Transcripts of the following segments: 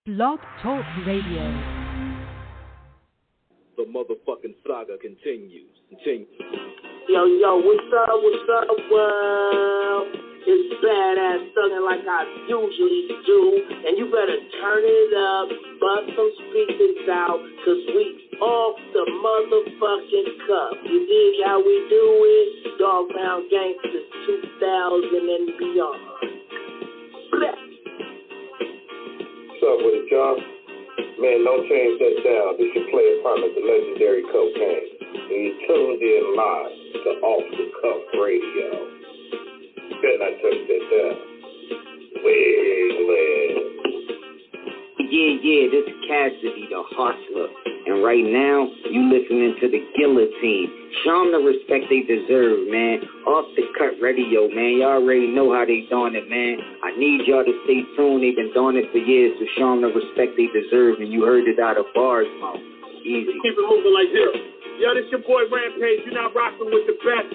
Blog Talk Radio. The motherfucking saga continues. Yo, what's up, world? It's badass thuggin' like I usually do, and you better turn it up, bust some speakers out, cause we off the motherfucking cuff. You dig how we do it? Dog Pound Gangsters 2000 and beyond. Blech. What's up with it, y'all? Man, don't change that down. This your player partner, the legendary Cocaine. And you tuned in live to Off the Cuff Radio. Better not touch that down. Yeah, this is Cassidy, the hustler. And right now, you listening to the Guillotine. Show them the respect they deserve, man. Off the Cut Radio, man. Y'all already know how they doing it, man. I need y'all to stay tuned. They've been doing it for years, so show them the respect they deserve. And you heard it out of Bars mouth. Easy. Keep it moving like this. Yo, this your boy Rampage. You're not rocking with the best.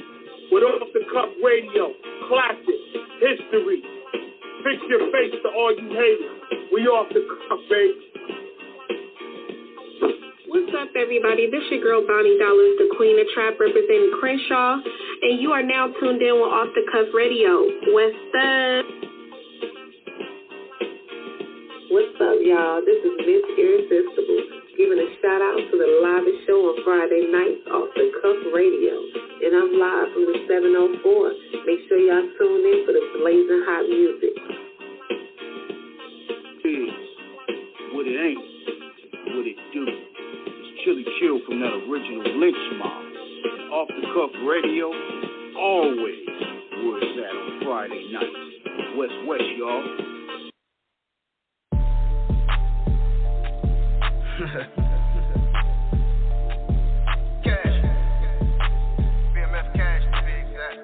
With Off the Cuff Radio. Classic. History. Fix your face to all you haters. We off the cuff, baby. What's up, everybody? This your girl, Bonnie Dollars, the Queen of Trap, representing Crenshaw, and you are now tuned in with Off the Cuff Radio. What's up? What's up, y'all? This is Miss Irresistible, giving a shout-out to the livest show on Friday nights, Off the Cuff Radio, and I'm live from the 704. Make sure y'all tune in for the blazing hot music. What it ain't, what it do. It's Chili Chill from that original Lynch Mob. And Off the Cuff Radio, always where it's at on Friday nights. West, y'all. Cash. BMF Cash to be exact.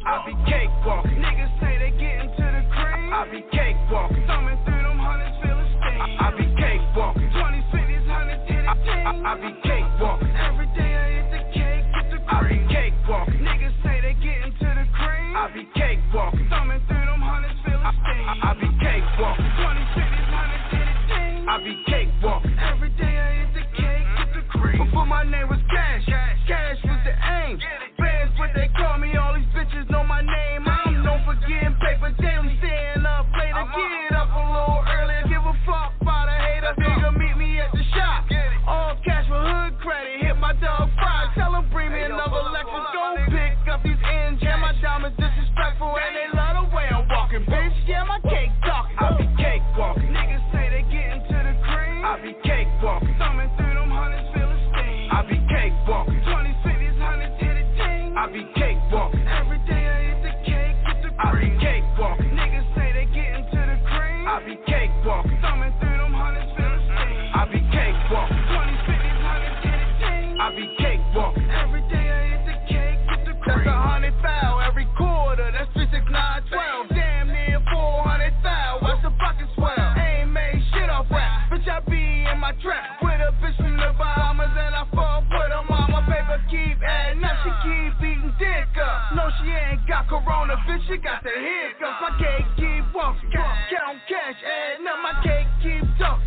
I be cakewalking. Niggas say they getting to the cream. I be cakewalking. Thumbing through them hundreds, feeling steam. I be cakewalking. 20 cities, 100 hit a team. I be cakewalking. Every day I hit the cake, get the cream. I be cakewalking. Niggas say they getting to the cream. I be cakewalking. Thumbing through them hundreds, feeling steam. I be cakewalking. 20 cities, 100 hit a team. I be cakewalking. Every day I hit the cake, get the cream. Before my name was Cash, Cash was the aim. Bands, what they call me, all these bitches know my name. I'm known for getting paper daily, staying up late to get up a little earlier. Give a fuck about a hater. Nigga, meet me at the shop. All cash for hood credit. Hit my dog Fry. Tell him bring me another Lexus. Go pick up these ends. Yeah, my diamonds disrespectful and they love the way I'm walking, bitch. Yeah, my cake talking. I be cake walking. Niggas say they getting to the cream. I be cake walking. Thumbing through them hundreds, feeling steam. I be cake walking. 20 cities, 100 hit a team. I be cake walking. Every day I hit the cake, get the cream. I be cake walking. Niggas say they getting to the cream. I be cake walking. Thumbing through them hundreds, feeling steam. I be cake walking. 20 cities, 100 hit a team. I be cake walking. Every day I hit the cake, get the cream. That's 100 foul every quarter. That's 36912. Damn near 400 foul. Watch the pocket swell. Ain't made shit off rap. Bitch, I be in my trap with a bitch from the Bahamas and I fuck with her mama. Paper keep adding up. She keep eating dick up. No, she ain't got corona. Bitch, she got the hiccups. My cake keep walking. Count cash, adding up. My cake keep talking.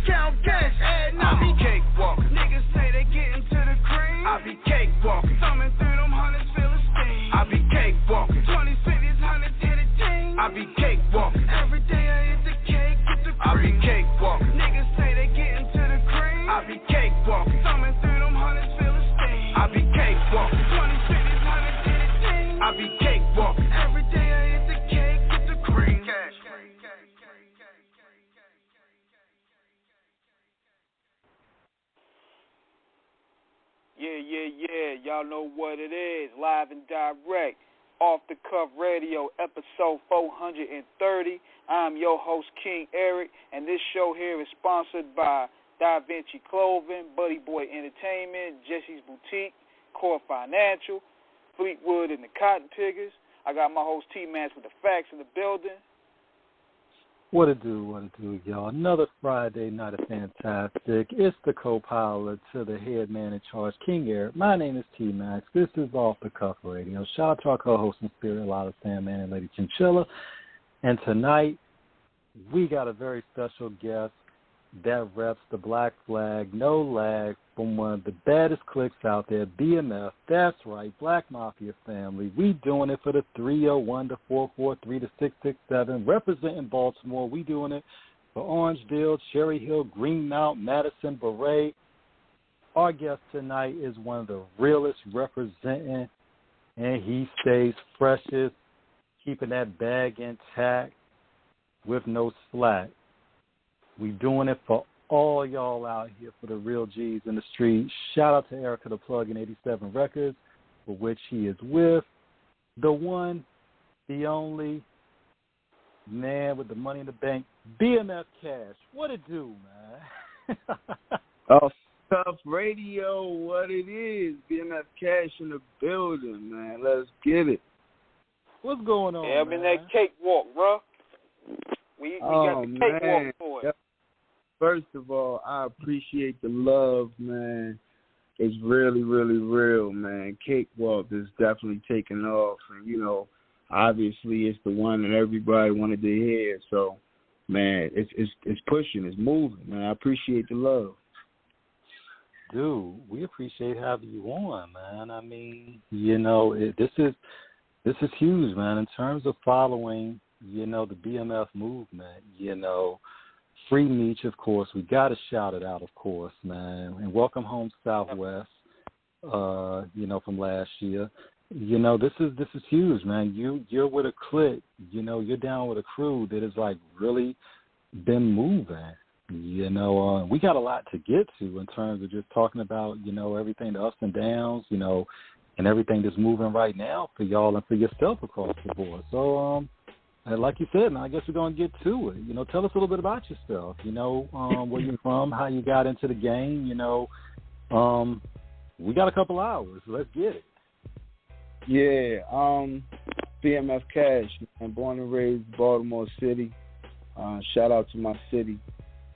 Count cash, adding up. I be cake walking. Niggas say they getting to the cream. I be cake walking. Thumbing through them hundreds, feeling steam. I be cake walking. 20 cities, 100 hit a team. I be cake walking. Every day I hit the cake, get the cream. I be cake walking. Niggas say they getting to the cream. I be cake walking. Thumbing through them hundreds, feeling steam. I be cake walking. 20 cities, 100 hit a team. I be cake walking. Every day I hit the cake, get the cream. Cash. Yeah. Y'all know what it is. Live and direct. Off the Cuff Radio, episode 430. I'm your host, King Eric, and this show here is sponsored by Da Vinci Clothing, Buddy Boy Entertainment, Jesse's Boutique, Core Financial, Fleetwood and the Cotton Pickers. I got my host T-Max with the facts in the building. What it do, y'all? Another Friday night of fantastic. It's the co-pilot to the head man in charge, King Eric. My name is T-Max. This is Off the Cuff Radio. Shout out to our co-host in spirit, Lala Sandman and Lady Chinchilla. And tonight, we got a very special guest that reps the black flag, no lag, from one of the baddest cliques out there, BMF. That's right, Black Mafia Family. We doing it for the 301 to 443 to 667, representing Baltimore. We doing it for Orangeville, Cherry Hill, Greenmount, Madison, Beret. Our guest tonight is one of the realest representing, and he stays freshest, keeping that bag intact with no slack. We doing it for all y'all out here, for the real G's in the street. Shout out to Erica the Plug in 87 Records, for which he is with the one, the only man with the money in the bank, BMF Cash. What it do, man? Oh, Tough Radio, what it is. BMF Cash in the building, man. Let's get it. What's going on, I'm in that cakewalk, bro. We got the cakewalk for it. Yep. First of all, I appreciate the love, man. It's really, really real, man. Cakewalk is definitely taking off. And, you know, obviously it's the one that everybody wanted to hear. So, man, it's pushing, it's moving, man. I appreciate the love. Dude, we appreciate having you on, man. I mean, you know, this is huge, man, in terms of following, you know, the BMF movement, you know. Free Meech, of course. We got to shout it out, of course, man. And welcome home, Southwest, you know, from last year. You know, this is huge, man. You're with a clique, you know, you're down with a crew that has, like, really been moving. You know, we got a lot to get to in terms of just talking about, you know, everything, the ups and downs, you know, and everything that's moving right now for y'all and for yourself across the board. So, like you said, man, I guess we're going to get to it. You know, tell us a little bit about yourself, you know, where you're from, how you got into the game, you know. We got a couple hours. Let's get it. Yeah, BMF Cash, man, born and raised Baltimore City. Shout out to my city.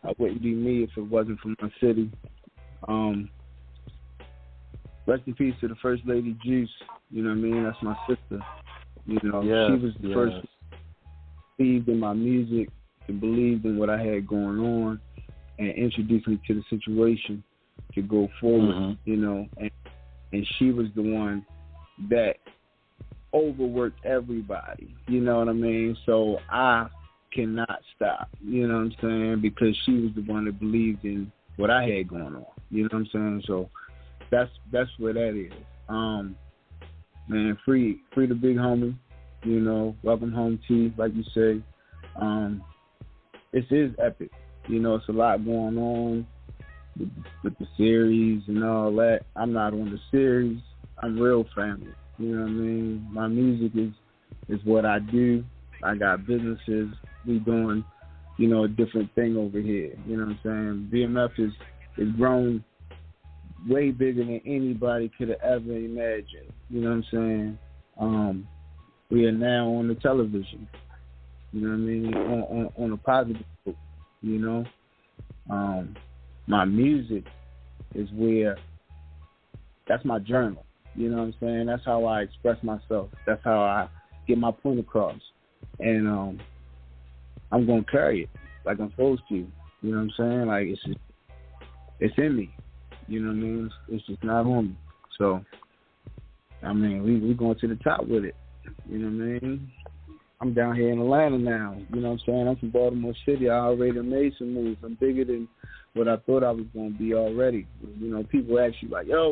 I wouldn't be me if it wasn't for my city. Rest in peace to the First Lady Juice. You know what I mean? That's my sister. You know, she was the first who believed in my music and believed in what I had going on and introduced me to the situation to go forward, you know. And she was the one that overworked everybody. You know what I mean? So I cannot stop, you know what I'm saying, because she was the one that believed in what I had going on, you know what I'm saying. So that's where that is. Man, free the big homie, you know. Welcome home, T, like you say. This is epic, you know. It's a lot going on with the series and all that. I'm not on the series. I'm real family, you know what I mean. My music is what I do. I got businesses. We doing, you know, a different thing over here. You know what I'm saying? BMF is grown way bigger than anybody could have ever imagined. You know what I'm saying? We are now on the television. You know what I mean? On a positive note, you know? My music is where, that's my journal. You know what I'm saying? That's how I express myself. That's how I get my point across. And I'm going to carry it like I'm supposed to. You know what I'm saying? Like, it's in me. You know what I mean? It's just not on me. So, I mean, we going to the top with it. You know what I mean? I'm down here in Atlanta now. You know what I'm saying? I'm from Baltimore City. I already made some moves. I'm bigger than what I thought I was going to be already. You know, people ask you, like, yo,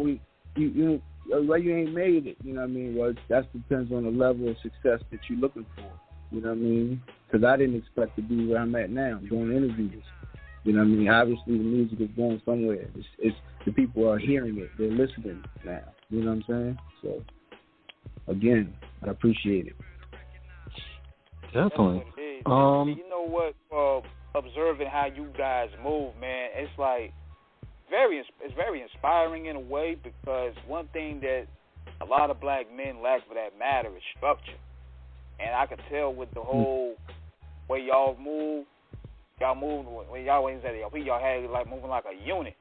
why you ain't made it? You know what I mean? Well, that depends on the level of success that you're looking for. You know what I mean? Because I didn't expect to be where I'm at now, doing interviews. You know what I mean? Obviously, the music is going somewhere. It's the people are hearing it. They're listening now. You know what I'm saying? So, again, I appreciate it. Definitely. You know what? Observing how you guys move, man, it's like it's very inspiring in a way, because one thing that a lot of black men lack, for that matter, is structure. And I could tell with the whole way y'all move when y'all had like moving like a unit.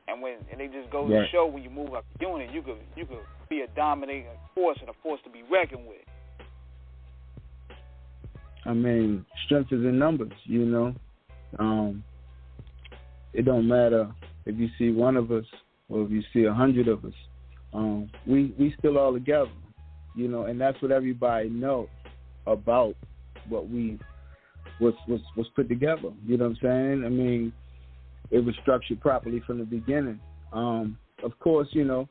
And they just go to show when you move like a unit, you could be a dominating force and a force to be reckoned with. I mean, strength is in numbers, you know. It don't matter if you see one of us or if you see 100 of us. We still all together, you know, and that's what everybody knows about what was put together. You know what I'm saying? I mean, it was structured properly from the beginning. Of course, you know,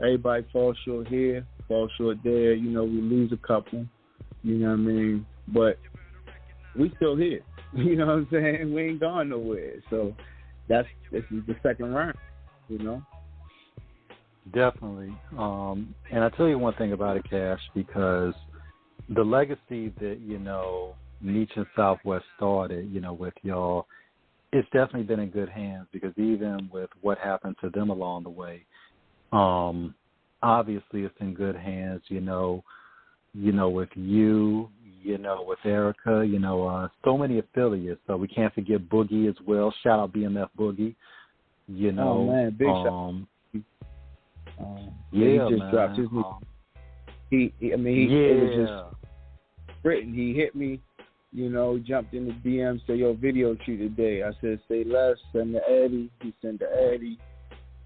everybody falls short here, falls short there. You know, we lose a couple. You know what I mean? But we still here. You know what I'm saying? We ain't gone nowhere. So this is the second round, you know? Definitely. And I tell you one thing about it, Cash, because the legacy that, you know, Meech and Southwest started, you know, with y'all, it's definitely been in good hands, because even with what happened to them along the way, obviously it's in good hands, you know, with you, you know, with Erica, you know, so many affiliates. So we can't forget Boogie as well. Shout out BMF Boogie, you know. Oh, man, big shout. He just dropped his new. It was just written. He hit me, you know, jumped in the DM, said, yo, video shoot today. I said, say less, send to Eddie. He sent to Eddie,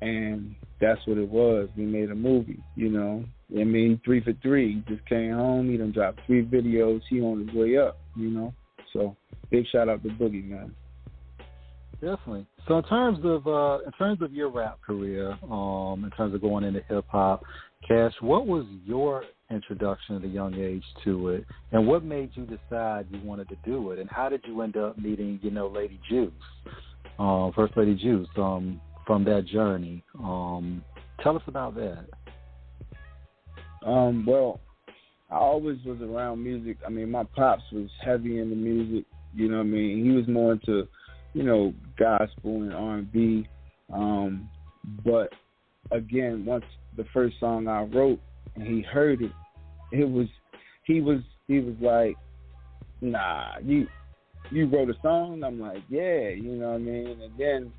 and that's what it was. We made a movie, you know. I mean, 3 for 3. He just came home. He done dropped 3 videos. He on his way up, you know. So big shout out to Boogie, man. Definitely. So in terms of your rap career, in terms of going into hip hop, Cash, what was your introduction at a young age to it, and what made you decide you wanted to do it, and how did you end up meeting, you know, Lady Juice, First Lady Juice, from that journey? Tell us about that. Well, I always was around music. I mean, my pops was heavy into music. You know what I mean? He was more into, you know, gospel and R&B. But again, once the first song I wrote and he heard it, he was like, nah, you wrote a song? I'm like, yeah, you know what I mean? And then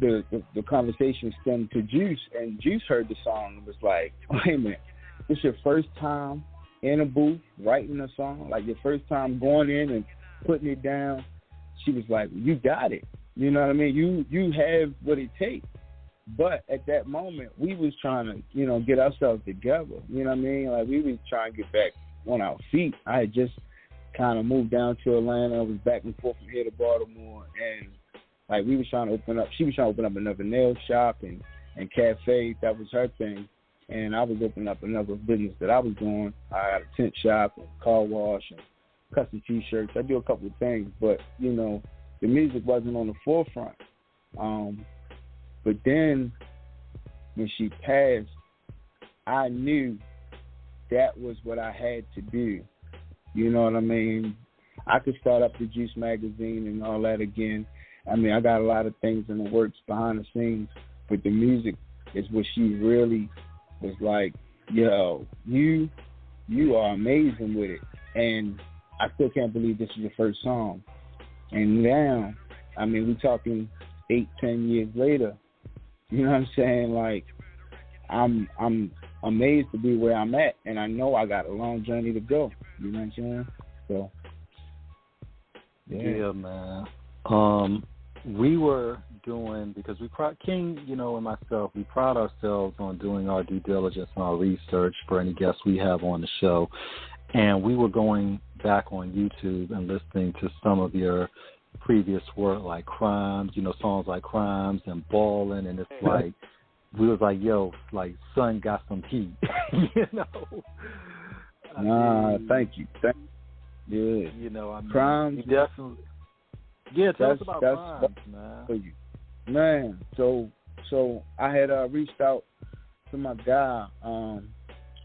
the conversation stemmed to Juice, and Juice heard the song and was like, wait a minute, this your first time in a booth writing a song? Like your first time going in and putting it down? She was like, you got it. You know what I mean? You have what it takes. But at that moment, we was trying to, you know, get ourselves together. You know what I mean? Like we was trying to get back on our feet. I had just kind of moved down to Atlanta. I was back and forth from here to Baltimore, and like we was trying to open up. She was trying to open up another nail shop and cafe. That was her thing. And I was opening up another business that I was doing. I had a tent shop and car wash and custom T-shirts. I do a couple of things, but, you know, the music wasn't on the forefront. But then when she passed, I knew that was what I had to do. You know what I mean? I could start up the Juice magazine and all that again. I mean, I got a lot of things in the works behind the scenes, but the music is what she really was like, yo, you are amazing with it. And I still can't believe this is your first song. And now, I mean, we're talking 8-10 years later. You know what I'm saying? Like, I'm amazed to be where I'm at, and I know I got a long journey to go. You know what I'm saying? So, yeah, man. We were doing, because King, you know, and myself, we pride ourselves on doing our due diligence and our research for any guests we have on the show. And we were going back on YouTube and listening to some of your previous work, like Crimes, you know, songs like Crimes and Ballin', and it's like, we was like, yo, like, son got some heat, you know? Thank you. Yeah. You know, I mean, Crimes. Definitely. Yeah, tell us about Crimes, man. Man, so I had reached out to my guy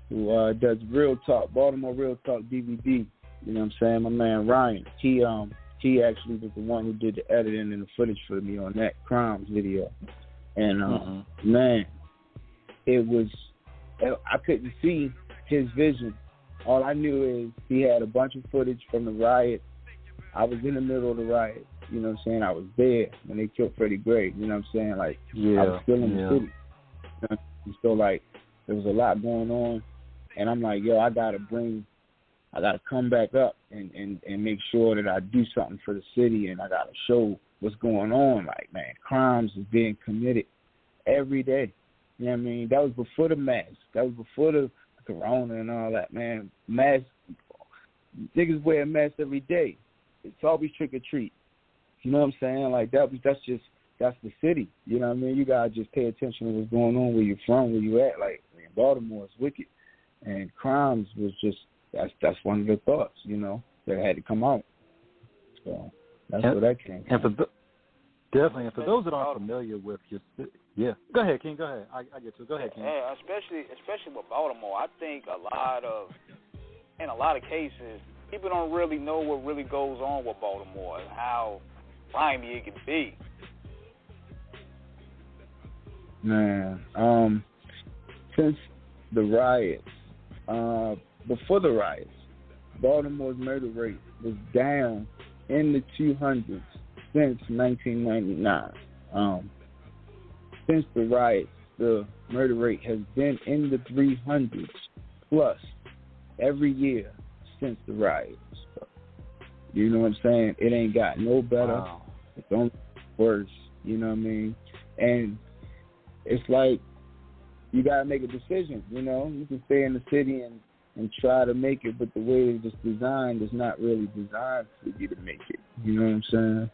who does Real Talk, Baltimore Real Talk DVD. You know what I'm saying? My man Ryan. He actually was the one who did the editing and the footage for me on that Crimes video. And man, it was, I couldn't see his vision. All I knew is he had a bunch of footage from the riot. I was in the middle of the riot. You know what I'm saying? I was there when they killed Freddie Gray. You know what I'm saying? Like, I was still in the city. You know? So, like, there was a lot going on. And I'm like, yo, I got to bring I got to come back up and make sure that I do something for the city, and I got to show what's going on. Like, man, crimes is being committed every day. You know what I mean? That was before the mask. That was before the corona and all that, man. Masks, niggas wear a mask every day. It's always trick or treat. You know what I'm saying? Like, that's the city. You know what I mean? You got to just pay attention to what's going on, where you're from, where you at. Like, in Baltimore, it's wicked. And crimes was just, that's one of the thoughts, you know, that had to come out. So that's where that came from. Definitely. And for those that aren't familiar with your city, yeah. Go ahead, King. Go ahead. I get to it. Go ahead, King. Yeah, especially with Baltimore, I think in a lot of cases, people don't really know what really goes on with Baltimore and how grimy it can be. Man, since the riots, before the riots, Baltimore's murder rate was down in the 200s since 1999. Since the riots, the murder rate has been in the 300s plus every year since the riots. You know what I'm saying? It ain't got no better. Wow. It's only worse. You know what I mean? And it's like you got to make a decision, you know? You can stay in the city and try to make it, but the way it's designed is not really designed for you to make it. You know what I'm saying?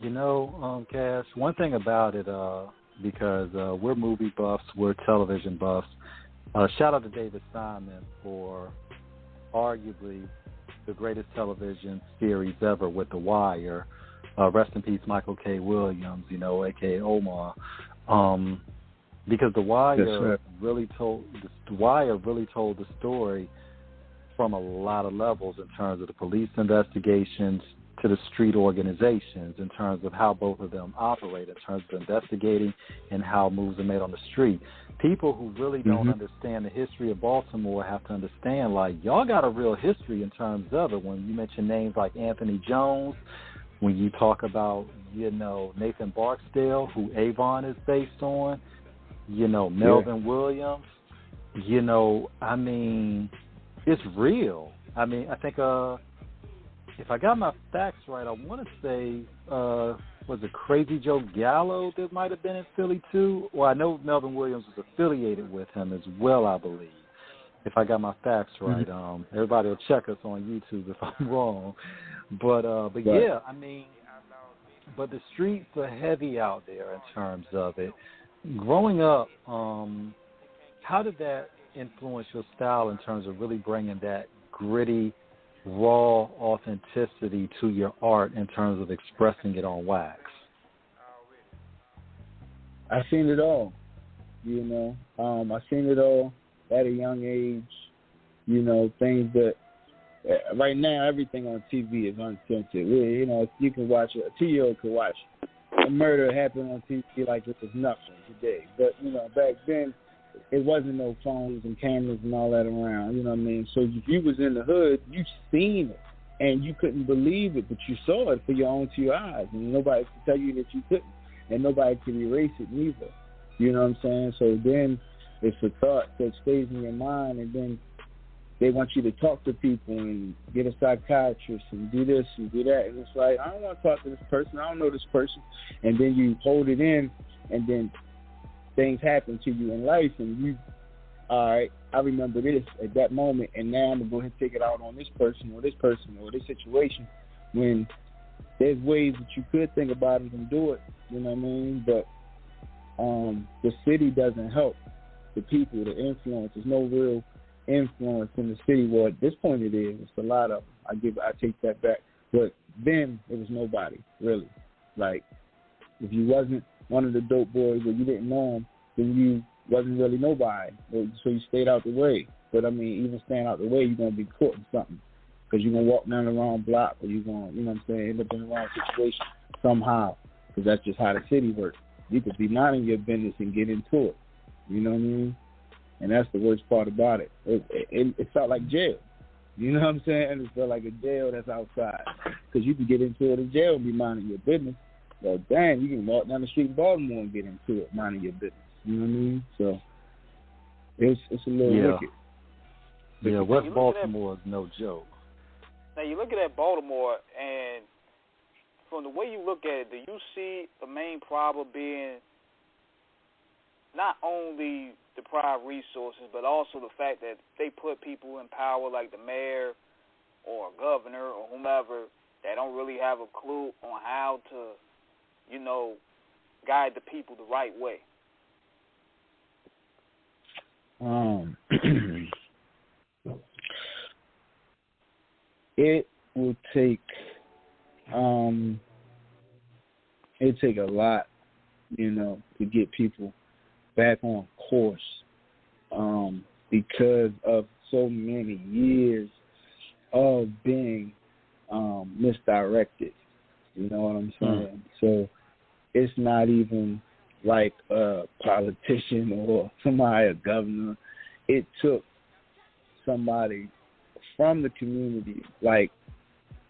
You know, Cash, one thing about it, because we're movie buffs, we're television buffs, shout out to David Simon for arguably the greatest television series ever with The Wire. Rest in peace, Michael K. Williams, you know, a.k.a. Omar. Because The Wire really told the story from a lot of levels in terms of the police investigations to the street organizations, in terms of how both of them operate, in terms of investigating and how moves are made on the street. People who really don't understand the history of Baltimore have to understand, like, y'all got a real history in terms of it. When you mention names like Anthony Jones, when you talk about, you know, Nathan Barksdale, who Avon is based on, you know, Melvin Williams, you know, I mean, it's real. I mean, I think if I got my facts right, I want to say, was it Crazy Joe Gallo that might have been in Philly too? Well, I know Melvin Williams was affiliated with him as well, I believe, if I got my facts right. Everybody will check us on YouTube if I'm wrong. But yeah, I mean, but the streets are heavy out there in terms of it. Growing up, how did that influence your style in terms of really bringing that gritty, raw authenticity to your art in terms of expressing it on wax? I've seen it all, you know. I've seen it all at a young age, you know, things that right now everything on TV is uncensored. You know, you can watch a 2-year-old could watch a murder happen on TV like it was nothing today. But, you know, back then it wasn't no phones and cameras and all that around, you know what I mean? So if you was in the hood, you seen it, and you couldn't believe it, but you saw it for your own 2 eyes, and nobody could tell you that you couldn't, and nobody could erase it neither. You know what I'm saying? So then it's a thought that stays in your mind, and then they want you to talk to people and get a psychiatrist and do this and do that, and it's like, I don't want to talk to this person, I don't know this person, and then you hold it in, and then things happen to you in life, and you, all right, I remember this at that moment, and now I'm going to go ahead and take it out on this person or this situation, when there's ways that you could think about it and do it, you know what I mean? But the city doesn't help the people, the influence. There's no real influence in the city. Well, at this point it is. It's a lot of them. I take that back. But then it was nobody, really. Like, if you wasn't one of the dope boys or you didn't know him, then you wasn't really nobody. So you stayed out the way. But, I mean, even staying out the way, you're going to be caught in something. Because you're going to walk down the wrong block, or you're going to, you know what I'm saying, end up in the wrong situation somehow. Because that's just how the city works. You could be minding your business and get into it. You know what I mean? And that's the worst part about it. It felt like jail. You know what I'm saying? It felt like a jail that's outside. Because you can get into it in jail and be minding your business. Well, damn, you can walk down the street in Baltimore and get into it, minding your business. You know what I mean? So it's a little wicked. Yeah, West Baltimore is no joke. Now, you're looking at Baltimore, and from the way you look at it, do you see the main problem being not only deprived resources, but also the fact that they put people in power like the mayor or governor or whomever that don't really have a clue on how to, guide the people the right way? It will take a lot, to get people back on course, because of so many years of being misdirected. You know what I'm saying? So it's not even like a politician or somebody, a governor. It took somebody from the community, like,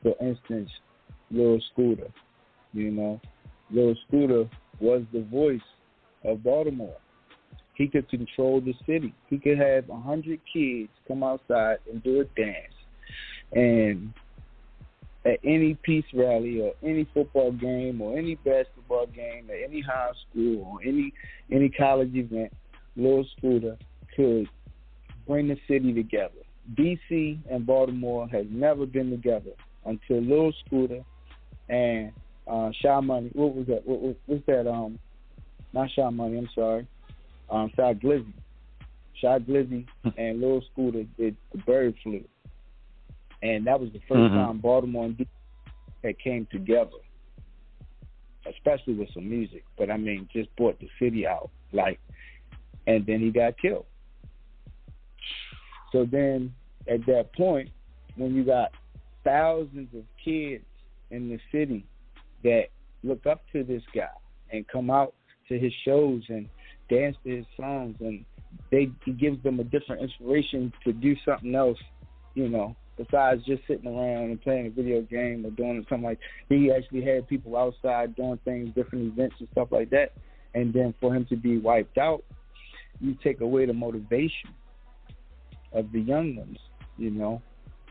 for instance, Lil Scooter. Lil Scooter was the voice of Baltimore. He could control the city. He could have 100 kids come outside and do a dance. And at any peace rally or any football game or any basketball game at any high school or any college event, Lil Scooter could bring the city together. D.C. and Baltimore has never been together until Lil Scooter and Shy Money. What was that? What's that? Not Shy Money. I'm sorry. Shy Glizzy. Shy Glizzy and Lil Scooter did the Bird Flu, and that was the first time Baltimore and D.C. had came together, especially with some music. But I mean, just brought the city out, and then he got killed. So then, at that point, when you got thousands of kids in the city that look up to this guy and come out to his shows and dance to his songs, and he gives them a different inspiration to do something else, besides just sitting around and playing a video game or doing something like that. He actually had people outside doing things, different events and stuff like that. And then for him to be wiped out, you take away the motivation of the young ones,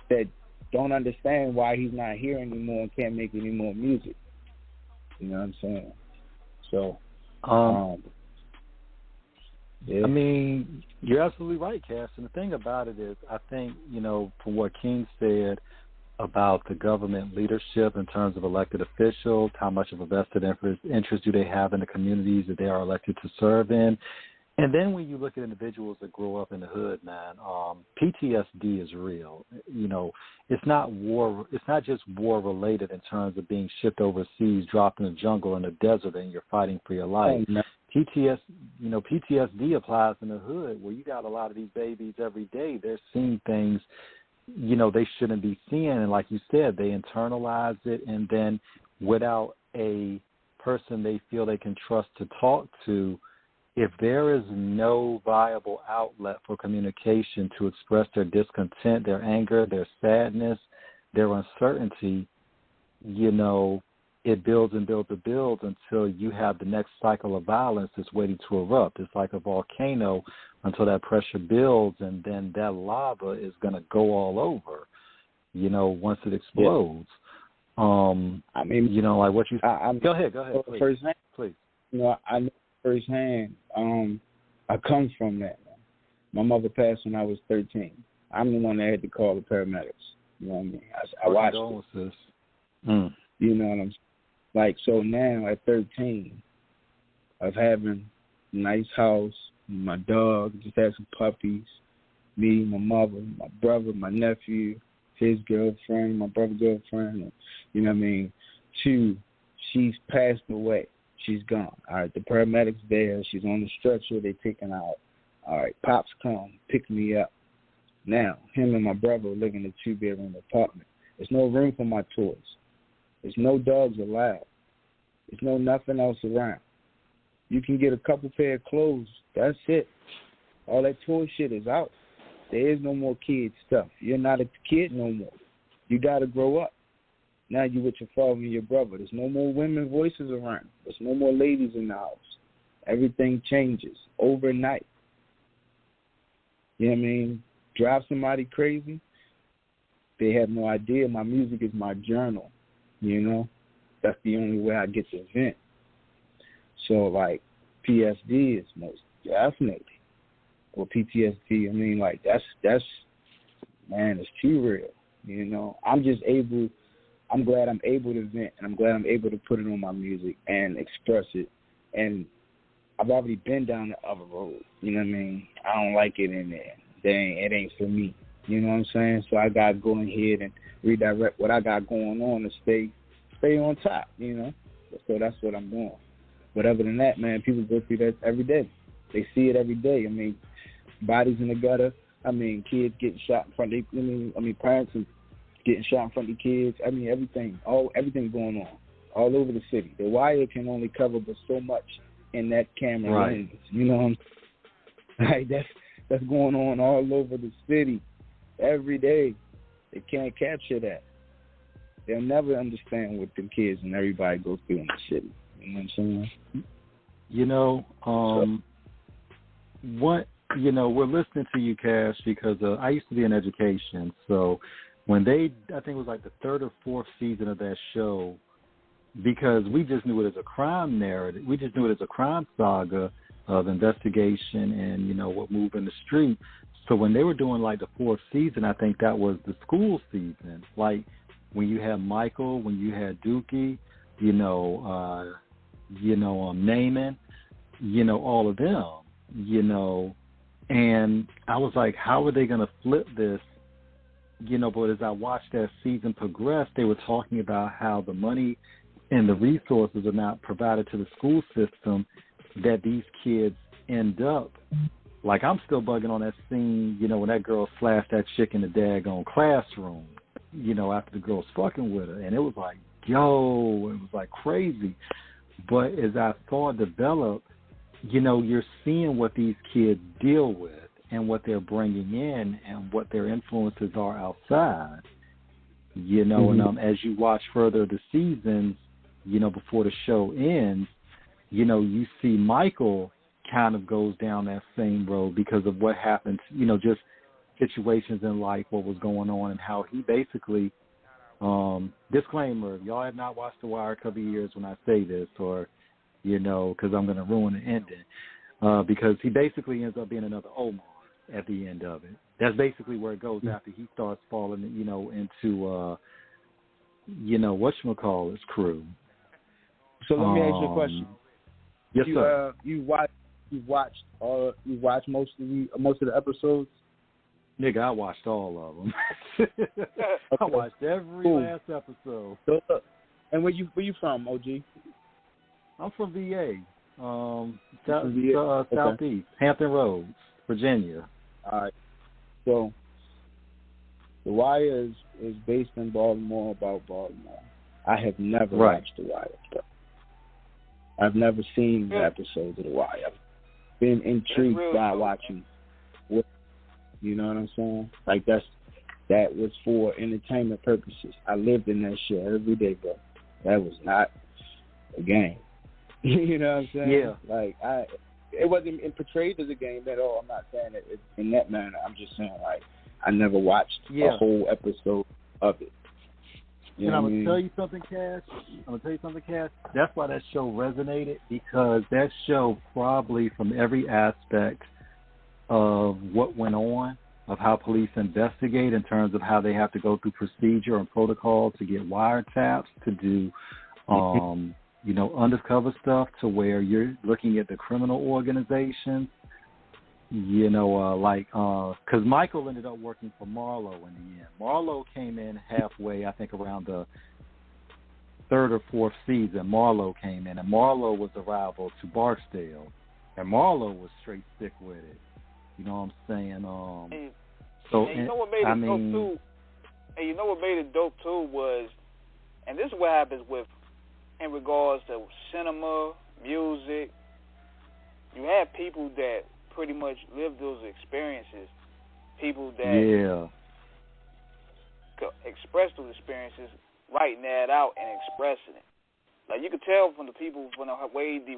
that don't understand why he's not here anymore and can't make any more music. You know what I'm saying? So, yeah. I mean, you're absolutely right, Cass. And the thing about it is, I think, from what King said about the government leadership in terms of elected officials, how much of a vested interest do they have in the communities that they are elected to serve in. And then when you look at individuals that grow up in the hood, man, PTSD is real. It's not war. It's not just war related in terms of being shipped overseas, dropped in the jungle in the desert, and you're fighting for your life. PTSD applies in the hood where you got a lot of these babies every day. They're seeing things, they shouldn't be seeing, and like you said, they internalize it, and then without a person they feel they can trust to talk to, if there is no viable outlet for communication to express their discontent, their anger, their sadness, their uncertainty, it builds and builds and builds until you have the next cycle of violence that's waiting to erupt. It's like a volcano until that pressure builds, and then that lava is going to go all over, once it explodes. Yeah. Like what you... Go ahead, please. Firsthand, please. I know firsthand, I come from that. My mother passed when I was 13. I'm the one that had to call the paramedics. You know what I mean? I watched it. You know what I'm saying? So now at 13, of having a nice house, my dog, just had some puppies, me, my mother, my brother, my nephew, his girlfriend, my brother's girlfriend, and, you know what I mean? 2, she's passed away. She's gone. All right, the paramedics there. She's on the stretcher. They taking her out. All right, Pops come, pick me up. Now, him and my brother live in a 2-bedroom apartment. There's no room for my toys. There's no dogs allowed. There's no nothing else around. You can get a couple pair of clothes. That's it. All that toy shit is out. There is no more kid stuff. You're not a kid no more. You got to grow up. Now you with your father and your brother. There's no more women voices around. There's no more ladies in the house. Everything changes overnight. You know what I mean? drive somebody crazy, they have no idea my music is my journal, you know? That's the only way I get to vent. So, like, PSD is most definitely, or PTSD, I mean, like, that's man, it's too real, you know? I'm glad I'm able to vent, and I'm glad I'm able to put it on my music and express it. And I've already been down the other road, you know what I mean? I don't like it in there. It ain't for me, you know what I'm saying? So I got to go ahead and redirect what I got going on to stay on top, you know? So that's what I'm doing. But other than that, man, people go through that every day. They see it every day. I mean, bodies in the gutter. I mean, kids getting shot in front of parents and getting shot in front of kids. I mean, everything going on all over the city. The wire can only cover but so much in that camera lens. You know what I'm saying? Like, that's going on all over the city every day. They can't capture that. They'll never understand what the kids and everybody goes through in the city. You know what I'm saying? You know, we're listening to you, Cash, because I used to be in education. So when I think it was like the third or fourth season of that show, because we just knew it as a crime narrative. We just knew it as a crime saga of investigation and, you know, what moved in the street. So when they were doing like the fourth season, I think that was the school season. Like when you had Michael, when you had Dookie, Naaman, all of them, and I was like, how are they going to flip this? But as I watched that season progress, they were talking about how the money and the resources are not provided to the school system, that these kids end up, like I'm still bugging on that scene, when that girl slashed that chick in the daggone classroom, after the girl's fucking with her. And it was like, it was like crazy. But as I saw it develop, you're seeing what these kids deal with and what they're bringing in and what their influences are outside, and as you watch further the seasons, before the show ends, you see Michael kind of goes down that same road because of what happened, just situations in life, what was going on, and how he basically, disclaimer, if y'all have not watched The Wire, cover your ears when I say this, or, because I'm going to ruin the ending, because he basically ends up being another Omar at the end of it. That's basically where it goes after he starts falling, into, whatchamacallit's crew. So let me ask you a question. Yes, sir. You watched most of the episodes? Nigga, I watched all of them. I watched every last episode. So, and where you from, OG? I'm from VA, VA? Southeast, Hampton Roads, Virginia. All right. So, The Wire is based in Baltimore, about Baltimore. I have never watched The Wire. I've never seen the episodes of The Wire. I've been intrigued by watching. You know what I'm saying? Like that was for entertainment purposes. I lived in that shit every day, bro. That was not a game. You know what I'm saying? Yeah. Like it wasn't portrayed as a game at all. I'm not saying it in that manner. I'm just saying like I never watched a whole episode of it. And I'm going to tell you something, Cash. That's why that show resonated, because that show probably from every aspect of what went on, of how police investigate in terms of how they have to go through procedure and protocol to get wiretaps, to do, undercover stuff, to where you're looking at the criminal organizations, because Michael ended up working for Marlo in the end. Marlo came in halfway, I think around the third or fourth season. Marlo came in, and Marlo was the rival to Barksdale, and Marlo was straight stick with it. You know what I'm saying? What made it dope too? And you know what made it dope too was, and this is what happens in regards to cinema, music. You have people that pretty much live those experiences. People that express those experiences, writing that out and expressing it. Like you could tell from the people, from the way the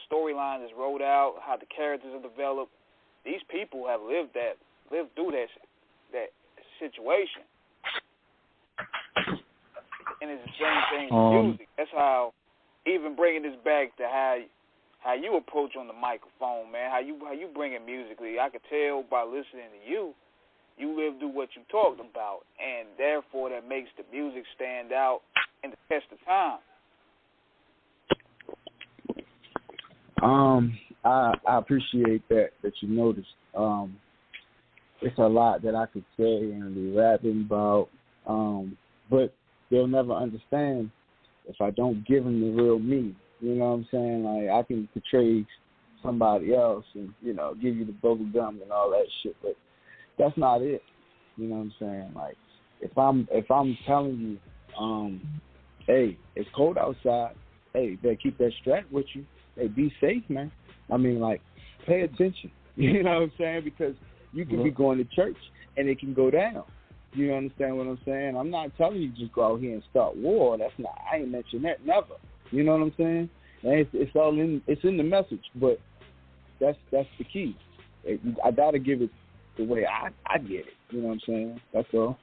storyline is rolled out, how the characters are developed. These people have lived that lived through that situation. And it's the same thing with music. That's how, even bringing this back to how you approach on the microphone, man, how you bring it musically. I could tell by listening to you lived through what you talked about, and therefore that makes the music stand out and the test of time. I appreciate that you noticed. It's a lot that I could say and be rapping about, but they'll never understand if I don't give them the real me. You know what I'm saying? Like, I can portray somebody else and, you know, give you the bubble gum and all that shit, but that's not it. You know what I'm saying? Like, if I'm telling you, hey, it's cold outside, hey, you better keep that strap with you. Hey, be safe, man. I mean, like, pay attention. You know what I'm saying? Because you can be going to church and it can go down. You understand what I'm saying? I'm not telling you just go out here and start war. That's not. I ain't mentioned that, never. You know what I'm saying? And it's all in. It's in the message, but that's the key. I gotta give it the way I get it. You know what I'm saying? That's all.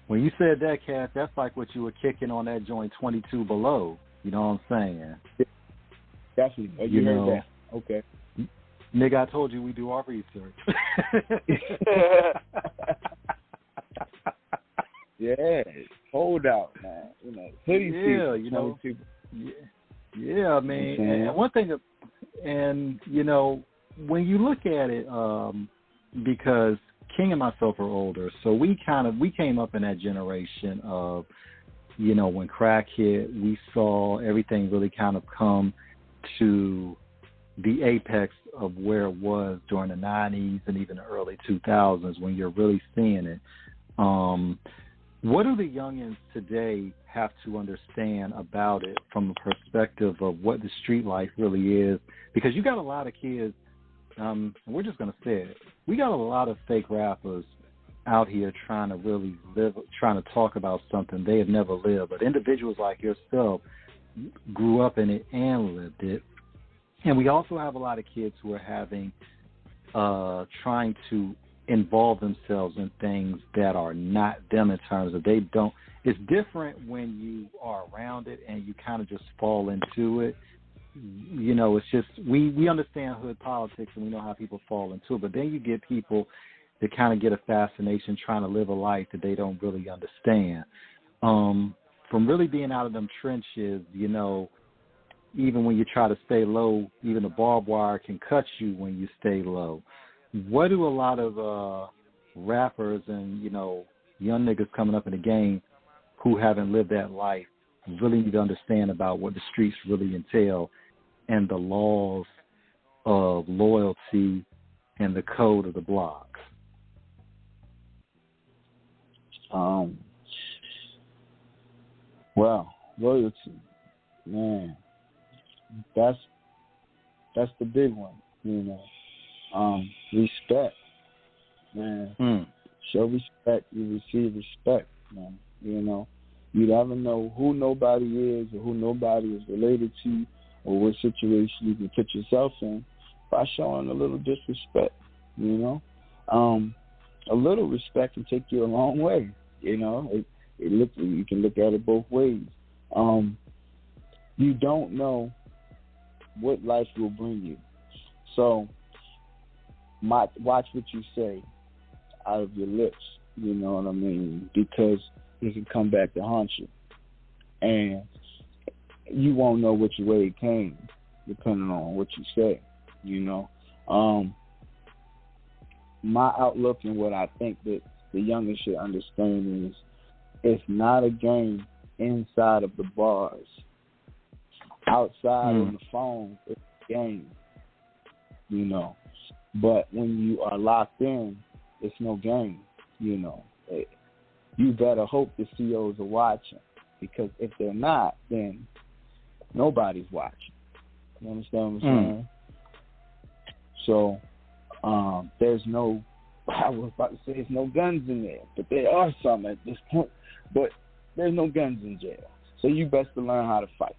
When you said that, Cass, that's like what you were kicking on that joint 22 Below. You know what I'm saying? Definitely. Oh, you heard that? Okay. Nigga, I told you we do our research. Yeah, hold out, man. You know, hoodie season, you know. 22. Yeah, man. And one thing, and you know, when you look at it, because King and myself are older, so we came up in that generation of, you know, when crack hit, we saw everything really kind of come to the apex of where it was during the 90s and even the early 2000s when you're really seeing it. What do the youngins today have to understand about it from the perspective of what the street life really is? Because you got a lot of kids, and we're just going to say it, we got a lot of fake rappers out here trying to really live, trying to talk about something they have never lived. But individuals like yourself grew up in it and lived it. And we also have a lot of kids who are having, trying to involve themselves in things that are not them in terms of they don't. It's different when you are around it and you kind of just fall into it. You know, it's just, we understand hood politics and we know how people fall into it, but then you get people that kind of get a fascination trying to live a life that they don't really understand. From really being out of them trenches, you know, even when you try to stay low, even the barbed wire can cut you when you stay low. What do a lot of rappers and, you know, young niggas coming up in the game who haven't lived that life really need to understand about what the streets really entail and the laws of loyalty and the code of the blocks? Well, loyalty, man, that's the big one, you know. Respect, man. Show respect, you receive respect, man. You know, you never know who nobody is or who nobody is related to or what situation you can put yourself in by showing a little disrespect, you know. A little respect can take you a long way, you know. You can look at it both ways. You don't know what life will bring you. So, watch what you say out of your lips, you know what I mean? Because it can come back to haunt you. And you won't know which way it came, depending on what you say, you know. My outlook and what I think that the youngest should understand is it's not a game inside of the bars. Outside on the phone, it's a game, you know. But when you are locked in, it's no game, you know. You better hope the COs are watching, because if they're not, then nobody's watching. You understand what I'm saying? So there's no, I was about to say there's no guns in there, but there are some at this point. But there's no guns in jail. So you best to learn how to fight.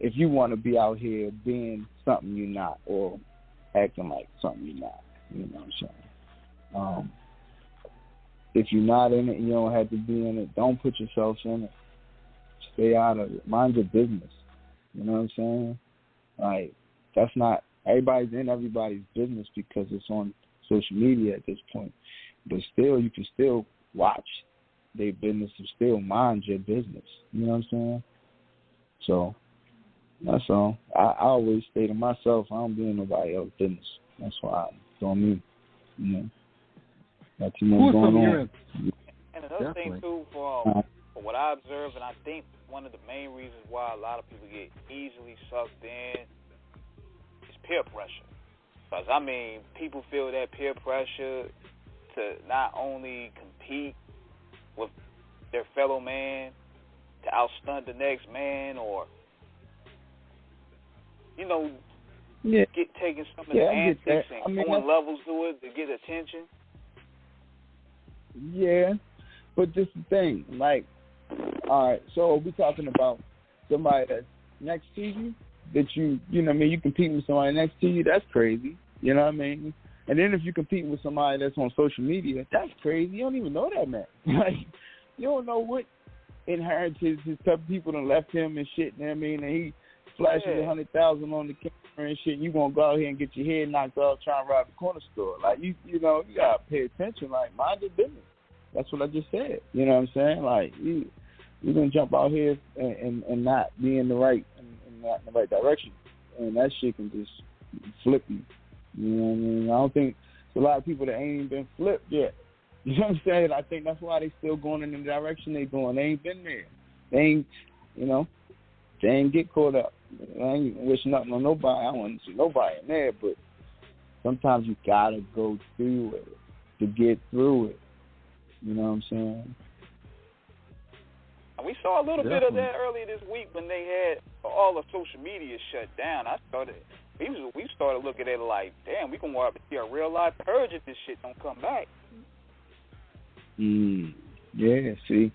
If you want to be out here being something you're not or acting like something you're not, you know what I'm saying? If you're not in it, you don't have to be in it. Don't put yourself in it. Stay out of it. Mind your business. You know what I'm saying? Like, that's not, everybody's in everybody's business because it's on social media at this point. But still, you can still watch their business and still mind your business. You know what I'm saying? So, that's all. I always stay to myself. I don't be in nobody else's business. That's why I'm doing me. You know? Got too much going on. And another thing, too, for what I observe, and I think one of the main reasons why a lot of people get easily sucked in is peer pressure. Because, I mean, people feel that peer pressure to not only compete with their fellow man, to outstunt the next man, or, you know, get taking some of the antics and going levels to it to get attention. Yeah, but this is the thing. Like, all right, so we're talking about somebody that's next to you, that you know what I mean, you compete with somebody next to you, that's crazy. You know what I mean? And then if you compete with somebody that's on social media, that's crazy. You don't even know that man. Like, you don't know what inheritance his type of people done left him and shit, you know what I mean? And he flashes 100,000 on the camera and shit, and you gonna go out here and get your head knocked off trying to rob the corner store. Like, you know, you gotta pay attention. Like, mind your business. That's what I just said. You know what I'm saying? Like, you're gonna jump out here and not be in the right and not in the right direction, and that shit can just flip you. You know what I mean? I don't think there's a lot of people that ain't even been flipped yet. You know what I'm saying? I think that's why they still going in the direction they going. They ain't been there. They ain't, you know, they ain't get caught up. I ain't wish nothing on nobody. I don't want to see nobody in there, but sometimes you gotta go through it to get through it. You know what I'm saying? And we saw a little bit of that earlier this week when they had all the social media shut down. We started looking at it like, damn, we can walk up here a real life purge if this shit don't come back. Yeah, see,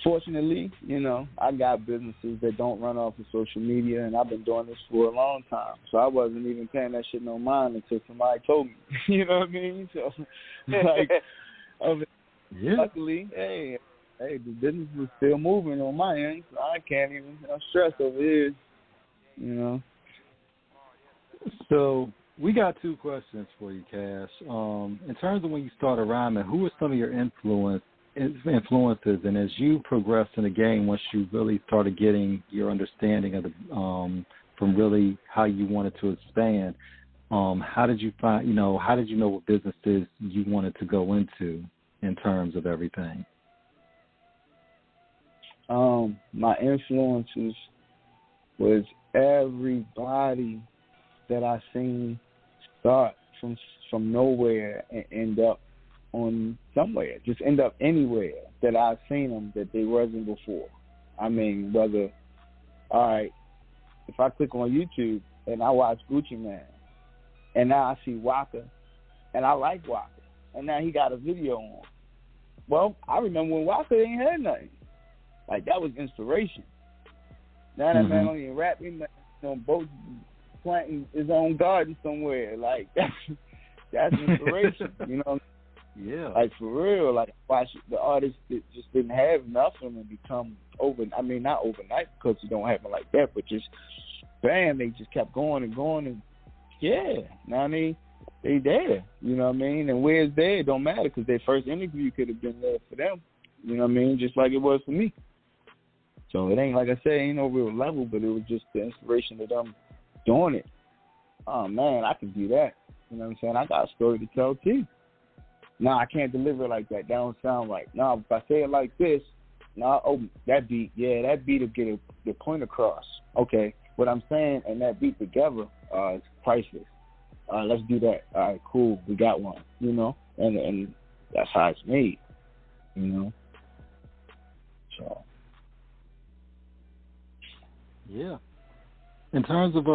fortunately, you know, I got businesses that don't run off of social media, and I've been doing this for a long time. So I wasn't even paying that shit no mind until somebody told me. You know what I mean? So, like, luckily, hey, the business is still moving on my end, so I can't even stress over here, you know. So we got two questions for you, Cash. In terms of when you started rhyming, who were some of your influences? And as you progressed in the game, once you really started getting your understanding of the from really how you wanted to expand, how did you find? You know, how did you know what businesses you wanted to go into in terms of everything? My influences was everybody that I seen start from nowhere and end up on somewhere, just end up anywhere that I've seen them that they wasn't before. I mean, whether, all right, if I click on YouTube and I watch Gucci Man, and now I see Waka, and I like Waka, and now he got a video on. Well, I remember when Waka ain't had nothing. Like, that was inspiration. Now that man don't even rap, he on boats planting his own garden somewhere. Like, that's inspiration, you know? Yeah. Like, for real, like, watch the artists that just didn't have nothing and become not overnight because it don't happen like that, but just, bam, they just kept going and going, and yeah, now they there, you know what I mean? And where's there, it don't matter because their first interview could have been there for them, you know what I mean, just like it was for me. So it ain't, like I said, ain't no real level, but it was just the inspiration of them doing it. Oh, man, I can do that. You know what I'm saying? I got a story to tell, too. No, I can't deliver it like that. That don't sound right. No, if I say it like this, that beat will get the point across. Okay, what I'm saying and that beat together is priceless. Let's do that. All right, cool. We got one, you know? And that's how it's made, you know? So. Yeah. In terms of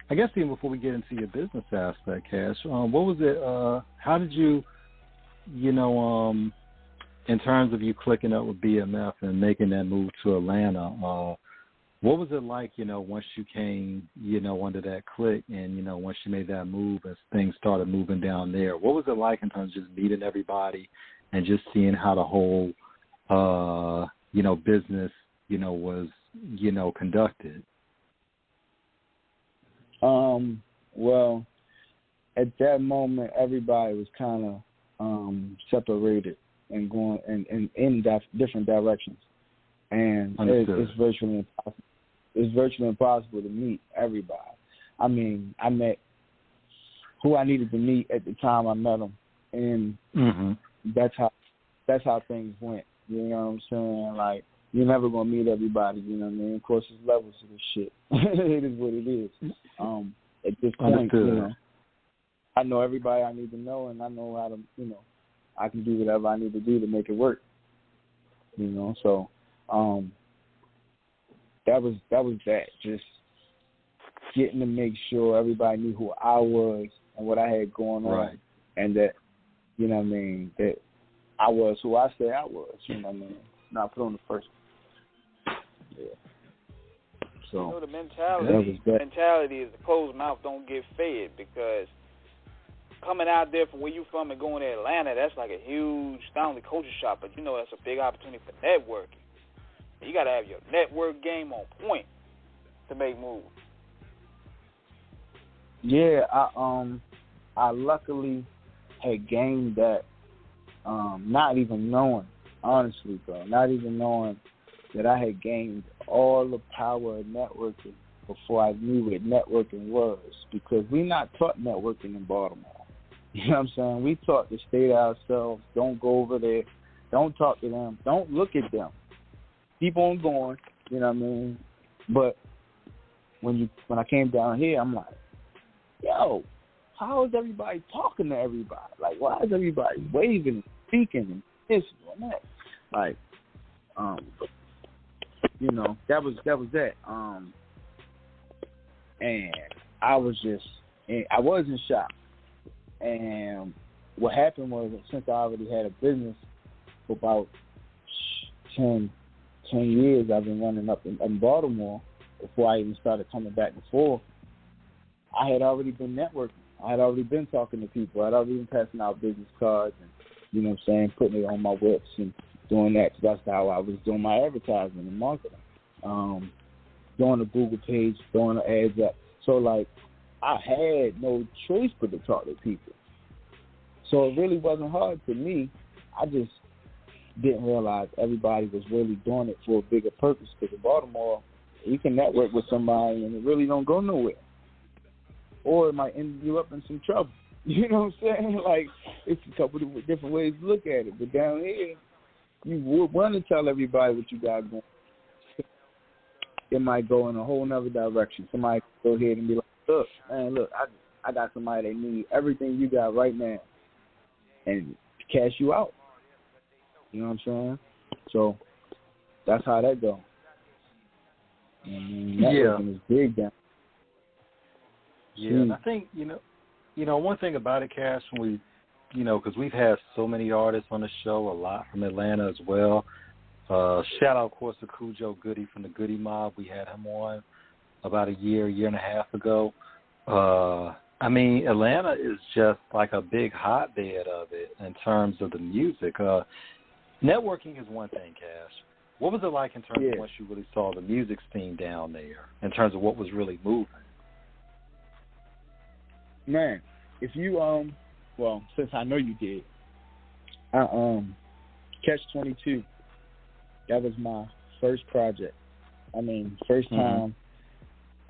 I guess even before we get into your business aspect, Cash, what was it? How did you, in terms of you clicking up with BMF and making that move to Atlanta, What was it like, once you came, under that clique and, once you made that move as things started moving down there? What was it like in terms of just meeting everybody and just seeing how the whole, business, was, conducted? Well, at that moment, everybody was kind of separated and going in different directions. And it's virtually impossible. It's virtually impossible to meet everybody. I mean, I met who I needed to meet at the time I met them, and that's how things went. You know what I'm saying? Like, you're never gonna meet everybody. You know what I mean? Of course, there's levels to this shit. It is what it is. At this point, I know everybody I need to know, and I know how to, I can do whatever I need to do to make it work. So. That was that. Just getting to make sure everybody knew who I was and what I had going on, and that, that I was who I said I was. Not put on the first. Yeah. So the mentality is the closed mouth don't get fed, because coming out there from where you from and going to Atlanta, that's like a huge, not only culture shock, but that's a big opportunity for networking. You got to have your network game on point to make moves. Yeah, I luckily had gained that, not even knowing, honestly, bro, not even knowing that I had gained all the power of networking before I knew what networking was, because we not taught networking in Baltimore. You know what I'm saying? We taught to stay to ourselves, don't go over there, don't talk to them, don't look at them. Keep on going, you know what I mean? But when I came down here, I'm like, yo, how is everybody talking to everybody? Like, why is everybody waving and speaking and this and that? Like, that was that. And I was in shock. And what happened was, since I already had a business for about 10 years, I've been running up in Baltimore before I even started coming back and forth. I had already been networking. I had already been talking to people. I had already been passing out business cards and, putting it on my whips and doing that. That's how I was doing my advertising and marketing. Doing a Google page, throwing the ads up. So, like, I had no choice but to talk to people. So it really wasn't hard to me. I just didn't realize everybody was really doing it for a bigger purpose, because in Baltimore, you can network with somebody and it really don't go nowhere. Or it might end you up in some trouble. You know what I'm saying? Like, it's a couple of different ways to look at it. But down here, you would want to tell everybody what you got going. It might go in a whole nother direction. Somebody could go ahead and be like, look, I got somebody that need everything you got right now and cash you out. You know what I'm saying? So that's how that goes. Networking is big down. Yeah, and I think, one thing about it, Cash, when because we've had so many artists on the show, a lot from Atlanta as well. Shout out, of course, to Cujo Goody from the Goody Mob. We had him on about a year and a half ago. Atlanta is just like a big hotbed of it in terms of the music. Networking is one thing, Cash. What was it like in terms of once you really saw the music scene down there, in terms of what was really moving? Man, if you, since I know you did, Catch 22, that was my first project. First time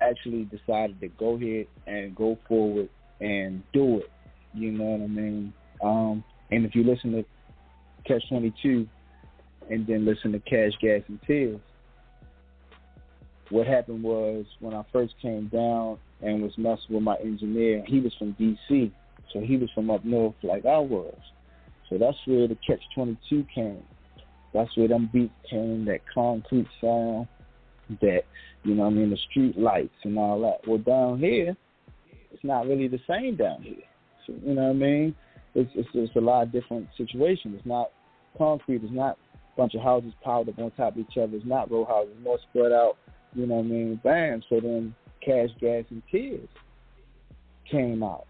actually decided to go ahead and go forward and do it. You know what I mean? And if you listen to Catch 22 and then listen to Cash, Gas, and Tears, what happened was, when I first came down and was messing with my engineer, he was from D.C., so he was from up north like I was. So that's where the Catch 22 came. That's where them beats came, that concrete sound, that, the street lights and all that. Well, down here, it's not really the same down here. So, you know what I mean? It's a lot of different situations. It's not concrete. It's not a bunch of houses piled up on top of each other. It's not row houses. It's more spread out. You know what I mean? Bam. So then Cash, Gas, and Tears came out.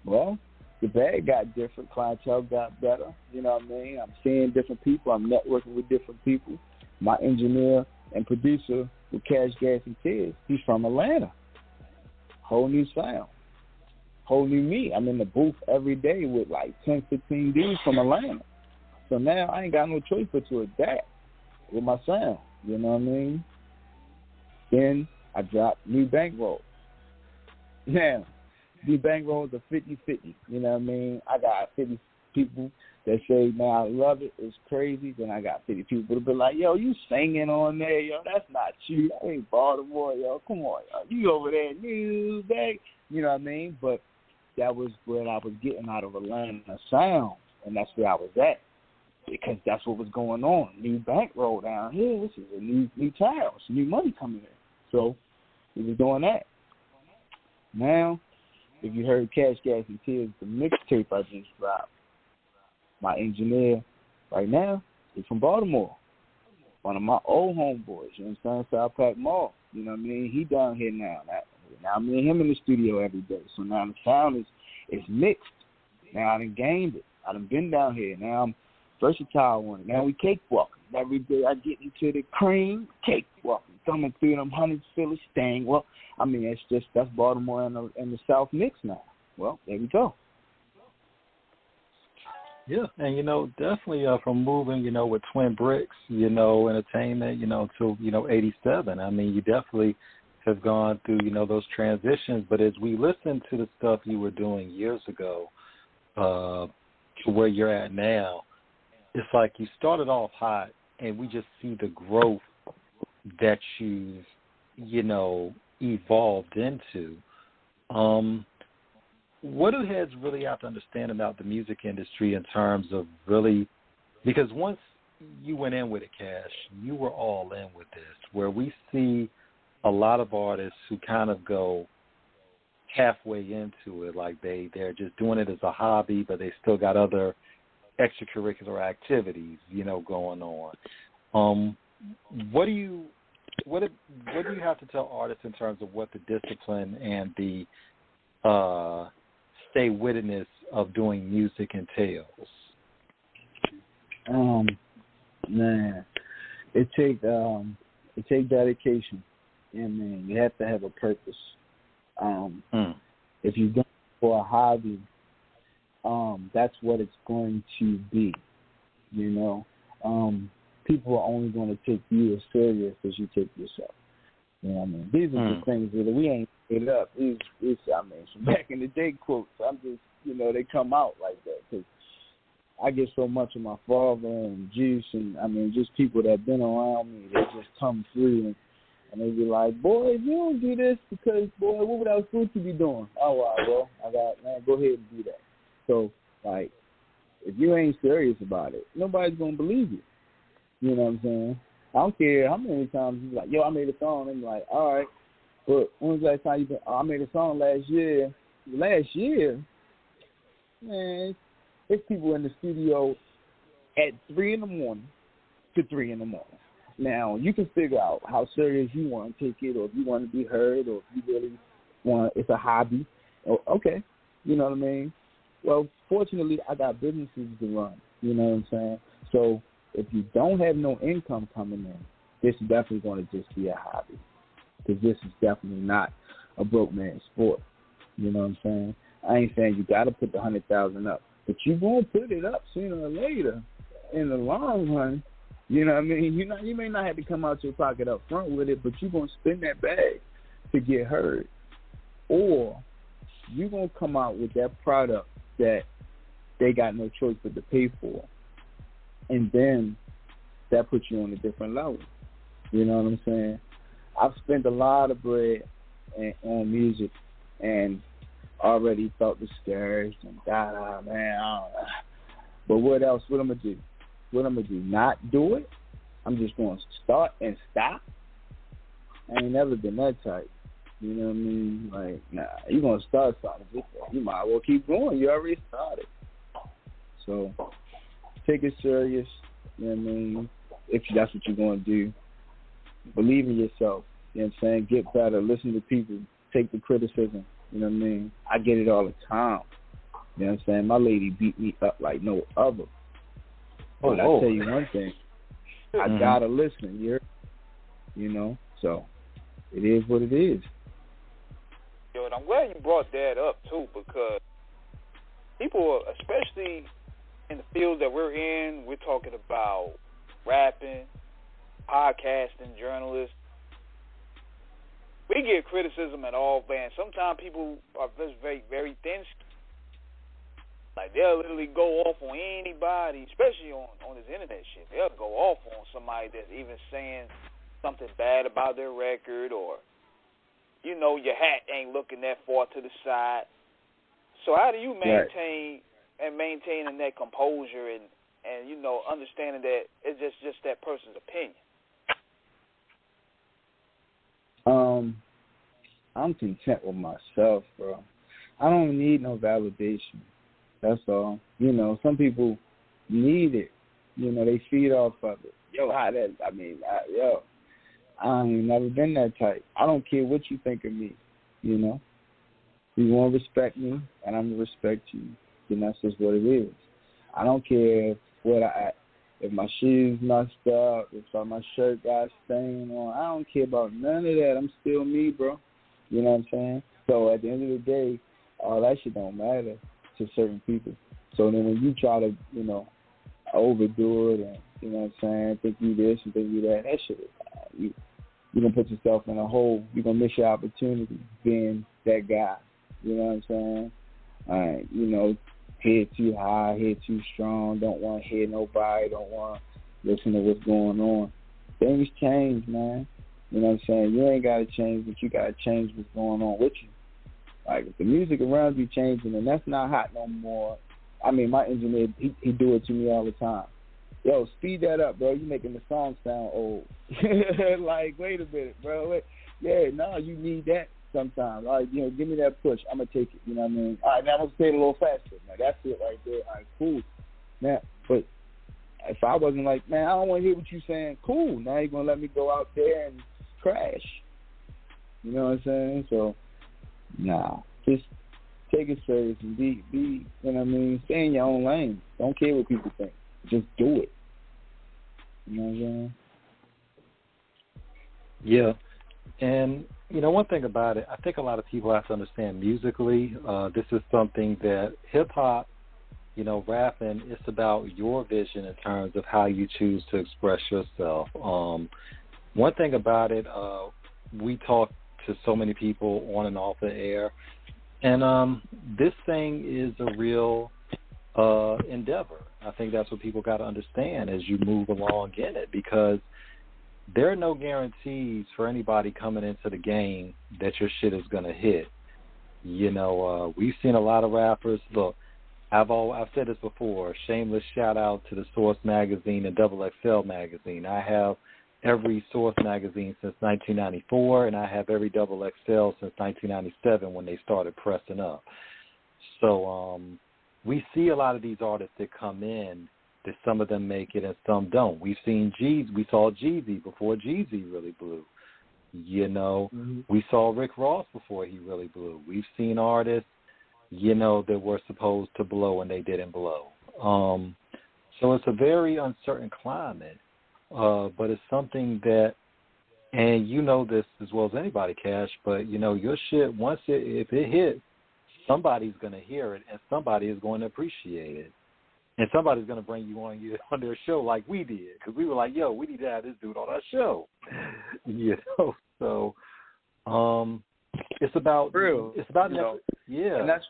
Well, the bag got different. Clientele got better. You know what I mean? I'm seeing different people. I'm networking with different people. My engineer and producer with Cash, Gas, and Tears, he's from Atlanta. Whole new sound. Whole new me. I'm in the booth every day with like 10, 15 dudes from Atlanta. So now I ain't got no choice but to adapt with my sound. You know what I mean? Then I dropped new bankrolls. Now, the bankrolls are 50-50. You know what I mean? I got 50 people that say, man, I love it. It's crazy. Then I got 50 people that be like, yo, you singing on there. Yo, that's not you. That ain't Baltimore. Yo, come on. Yo. You over there, new bag. You know what I mean? But that was what I was getting out of Atlanta sound. And that's where I was at. Because that's what was going on. New bankroll down here. This is a new town. It's new money coming in. So we was doing that. Now, if you heard Cash, Gas, and Tears, the mixtape I just dropped, my engineer right now is from Baltimore. One of my old homeboys, you know what I'm saying? South Pack Mall. You know what I mean? He down here now. Now me and him in the studio every day. So now the sound is mixed. Now I done gained it. I done been down here. Now I'm versatile on it. Now we cakewalking. Every day I get into the cream, cakewalking. Thumbing through them hundreds, Philly Sting. Well, I mean, that's Baltimore and the South mix now. Well, there we go. Yeah, and, definitely from moving, with Twin Bricks, entertainment, to, 87. I mean, you definitely have gone through, those transitions. But as we listen to the stuff you were doing years ago to where you're at now, it's like you started off hot, and we just see the growth that you've, evolved into. What do heads really have to understand about the music industry in terms of really, because once you went in with it, Cash, you were all in with this, where we see a lot of artists who kind of go halfway into it, like they're just doing it as a hobby, but they still got other extracurricular activities, going on. What do you have to tell artists in terms of what the discipline and the stay-wittedness of doing music entails? Man, it take dedication, and man, you have to have a purpose. If you're going for a hobby, that's what it's going to be. People are only going to take you as serious as you take yourself. You know what I mean? These are the things that we ain't made up. These some back in the day quotes. I'm just, they come out like that because I get so much of my father and Juice and, just people that have been around me. They just come through and they be like, boy, if you don't do this because, boy, what would I was supposed to be doing? Oh, well, go ahead and do that. So, like, if you ain't serious about it, nobody's going to believe you. You know what I'm saying? I don't care how many times you're like, yo, I made a song. And I'm like, all right. But when was the last time you been, I made a song last year. Last year, man, it's people in the studio at 3 in the morning to 3 in the morning. Now, you can figure out how serious you want to take it, or if you want to be heard, or if you really want, it's a hobby. Okay, you know what I mean? Well, fortunately, I got businesses to run, you know what I'm saying? So if you don't have no income coming in, this is definitely going to just be a hobby, because this is definitely not a broke man's sport, you know what I'm saying? I ain't saying you got to put the 100,000 up, but you're going to put it up sooner or later in the long run. You know what I mean? You may not have to come out your pocket up front with it, but you're going to spend that bag to get heard. Or you're going to come out with that product that they got no choice but to pay for. And then that puts you on a different level. You know what I'm saying? I've spent a lot of bread on music and already felt discouraged and man, I don't know. But what else? What I'm going to do? What I'm going to do? Not do it? I'm just going to start and stop? I ain't never been that type. You know what I mean? Like, nah, you're going to start something. You might as well keep going. You already started. So take it serious. You know what I mean? If that's what you're going to do. Believe in yourself. You know what I'm saying? Get better, listen to people, take the criticism. You know what I mean? I get it all the time. You know what I'm saying? My lady beat me up like no other. But I tell you one thing, I gotta listen. You know, so it is what it is. Yo, and I'm glad you brought that up too, because people, especially in the field that we're in, we're talking about rapping, podcasting, journalists. We get criticism at all bands. Sometimes people are just very, very thin. Like, they'll literally go off on anybody, especially on this internet shit. They'll go off on somebody that's even saying something bad about their record, or, you know, your hat ain't looking that far to the side. So how do you maintain that composure and you know, understanding that it's just that person's opinion? I'm content with myself, bro. I don't need no validation. That's all. You know, some people need it. You know, they feed off of it. I ain't never been that type. I don't care what you think of me, you know. You want to respect me, and I'm going to respect you. And that's just what it is. I don't care if my shoes messed up, if my shirt got stained on. I don't care about none of that. I'm still me, bro. You know what I'm saying? So at the end of the day, all that shit don't matter to certain people. So then when you try to, you know, overdo it and, you know what I'm saying, think you this and think you that shit is bad. You're going to put yourself in a hole. You're going to miss your opportunity being that guy. You know what I'm saying? You know, head too high, head too strong, don't want to hear nobody, don't want to listen to what's going on. Things change, man. You know what I'm saying? You ain't got to change, but you got to change what's going on with you. Like, if the music around you changing and that's not hot no more, I mean, my engineer, he do it to me all the time. Yo, speed that up, bro. You making the song sound old. Like, wait a minute, bro. Wait. Yeah, no, you need that sometimes. All right, you know, give me that push. I'm going to take it. You know what I mean? All right, now I'm going to say it a little faster. Now, that's it right there. All right, cool. Now, but if I wasn't like, man, I don't want to hear what you're saying, cool. Now you're going to let me go out there and crash. You know what I'm saying? So, nah, just take it serious and be, you know what I mean? Stay in your own lane. Don't care what people think. Just do it. You know what I'm saying? Yeah. And, you know, one thing about it, I think a lot of people have to understand musically, this is something that hip-hop, you know, rapping, it's about your vision in terms of how you choose to express yourself. One thing about it, we talk to so many people on and off the air, and this thing is a real endeavor. I think that's what people got to understand as you move along in it, because there are no guarantees for anybody coming into the game that your shit is going to hit. You know, we've seen a lot of rappers. Look, I've said this before, shameless shout out to the Source magazine and Double XL magazine. I have every Source magazine since 1994, and I have every Double XL since 1997 when they started pressing up. So we see a lot of these artists that come in, that some of them make it and some don't. We saw Jeezy before Jeezy really blew. You know, we saw Rick Ross before he really blew. We've seen artists, you know, that were supposed to blow and they didn't blow. So it's a very uncertain climate, but it's something that, and you know this as well as anybody, Cash, but, you know, your shit, if it hits, somebody's going to hear it and somebody is going to appreciate it. And somebody's going to bring you on their show like we did, because we were like, yo, we need to have this dude on our show. You know, so it's about real. It's about, you know, yeah. And that's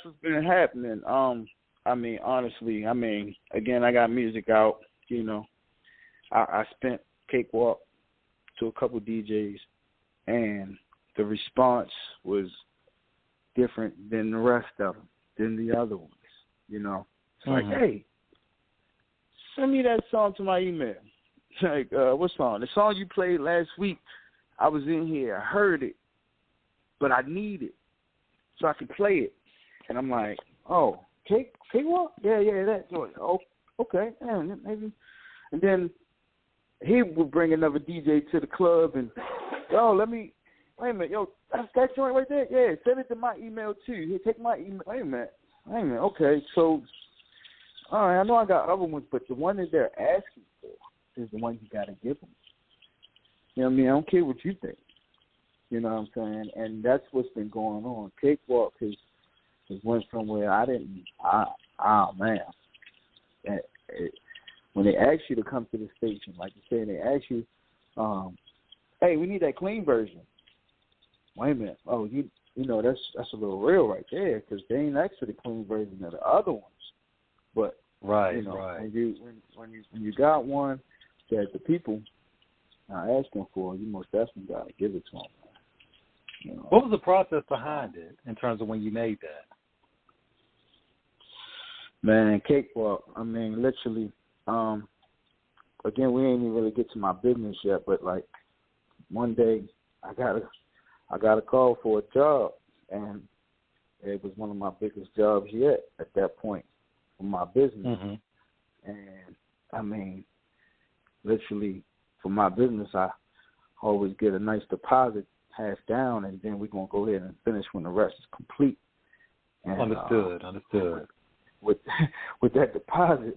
what's been happening. I mean, honestly, again, I got music out. You know, I spent CakeWalk to a couple DJs, and the response was different than the rest of them, than the other ones. You know. It's like, hey, send me that song to my email. Like, what song? The song you played last week, I was in here, I heard it, but I need it so I can play it. And I'm like, oh, CakeWalk? Yeah, that. Oh, okay, maybe. And then he would bring another DJ to the club, and yo, wait a minute, yo, that's that joint right there? Yeah, send it to my email too. Here, take my email. Wait a minute, okay, so, all right, I know I got other ones, but the one that they're asking for is the one you got to give them. You know what I mean? I don't care what you think. You know what I'm saying? And that's what's been going on. CakeWalk has went somewhere man. When they ask you to come to the station, like you say, they ask you, hey, we need that clean version. Wait a minute. Oh, you know, that's a little real right there, because they ain't asked for the clean version of the other ones. But you know, when you got one that the people are asking for, you most definitely got to give it to them. You know? What was the process behind it in terms of when you made that? Man, CakeWalk, I mean, literally, again, we ain't even really get to my business yet, but like one day I got a call for a job, and it was one of my biggest jobs yet at that point for my business. Mm-hmm. And I mean, literally for my business, I always get a nice deposit, half down, and then we're going to go ahead and finish when the rest is complete. And, Understood. With that deposit,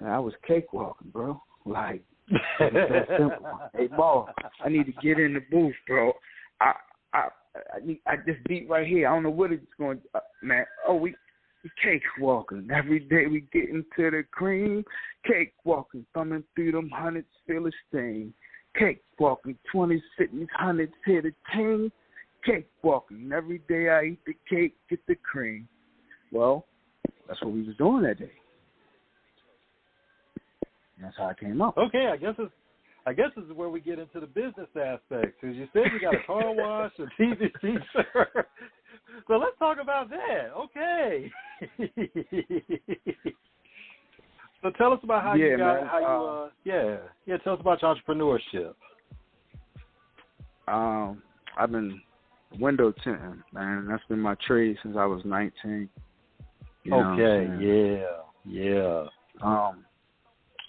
I was cakewalking, bro. Like, it's that simple. Hey, Ball, I need to get in the booth, bro. I just beat right here. I don't know what it's going to, man. Oh, we cakewalking. Every day we get into the cream. Cakewalking, thumbing through them hundreds, feel a stain. Cakewalking, 20 cities, hundreds hit a ting. Cakewalking, every day I eat the cake, get the cream. Well, that's what we was doing that day. And that's how I came up. Okay, I guess this is where we get into the business aspect. Because you said you got a car wash, a TV feature. So let's talk about that. Okay. So tell us about how you got, man, tell us about your entrepreneurship. I've been window tinting, man. That's been my trade since I was 19. You know yeah.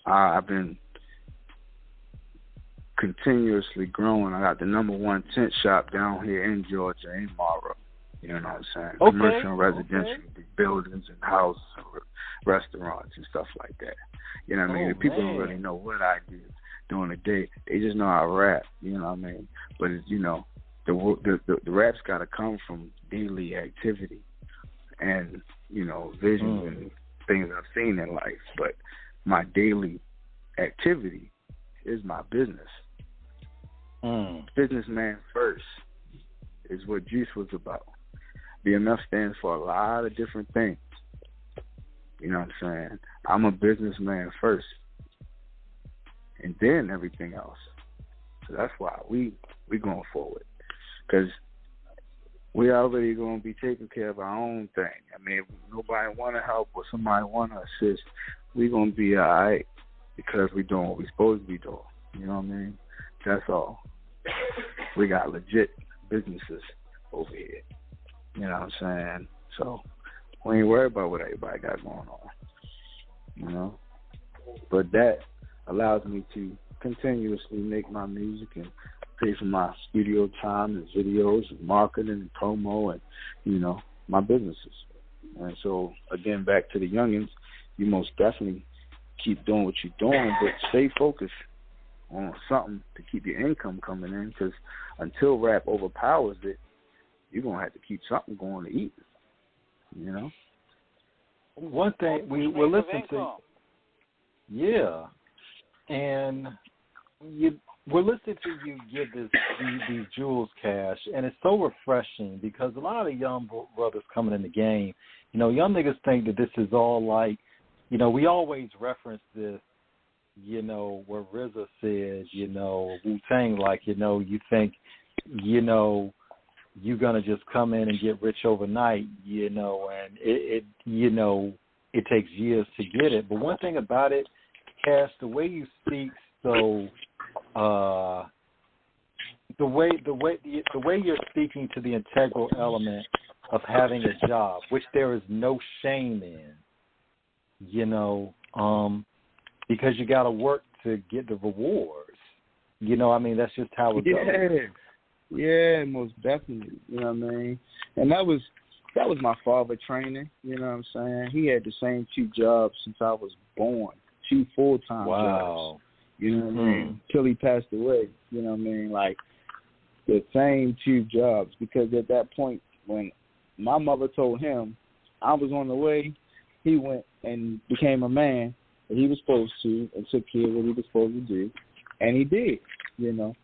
I've been continuously growing. I got the #1 tent shop down here in Georgia, in Morrow. You know what I'm saying? Okay. Commercial and residential buildings and houses and restaurants and stuff like that. You know what I mean? The people don't really know what I do during the day. They just know I rap. You know what I mean? But it's, you know, the rap's got to come from daily activity and, you know, visions and things I've seen in life. But my daily activity is my business. Businessman first is what Juice was about. BMF stands for a lot of different things. You know what I'm saying? I'm a businessman first, and then everything else. So that's why we going forward, because we already going to be taking care of our own thing. I mean, if nobody want to help or somebody want to assist, we going to be all right because we doing what we supposed to be doing. You know what I mean? That's all. We got legit businesses over here. You know what I'm saying? So we ain't worried about what everybody got going on. You know? But that allows me to continuously make my music and pay for my studio time and videos and marketing and promo and, you know, my businesses. And so, again, back to the youngins, you most definitely keep doing what you're doing, but stay focused on something to keep your income coming in, because until rap overpowers it, you're going to have to keep something going to eat, you know? One thing we're listening to, and we're listening to you give these jewels, Cash, and it's so refreshing because a lot of the young brothers coming in the game, you know, young niggas think that this is all like, you know, we always reference this, you know, where RZA says, you know, Wu-Tang, like, you know, you think, you know, you're going to just come in and get rich overnight, you know, and it you know, it takes years to get it. But one thing about it, Cash, the way you speak, so the way you're speaking to the integral element of having a job, which there is no shame in, you know, because you got to work to get the rewards. You know, I mean, that's just how it goes. Yeah, most definitely. You know what I mean? And that was my father training. You know what I'm saying? He had the same 2 jobs since I was born, 2 full-time jobs. You know what I mean? Till he passed away. You know what I mean? Like the same 2 jobs, because at that point when my mother told him I was on the way, he went and became a man that he was supposed to and took care of what he was supposed to do, and he did. You know.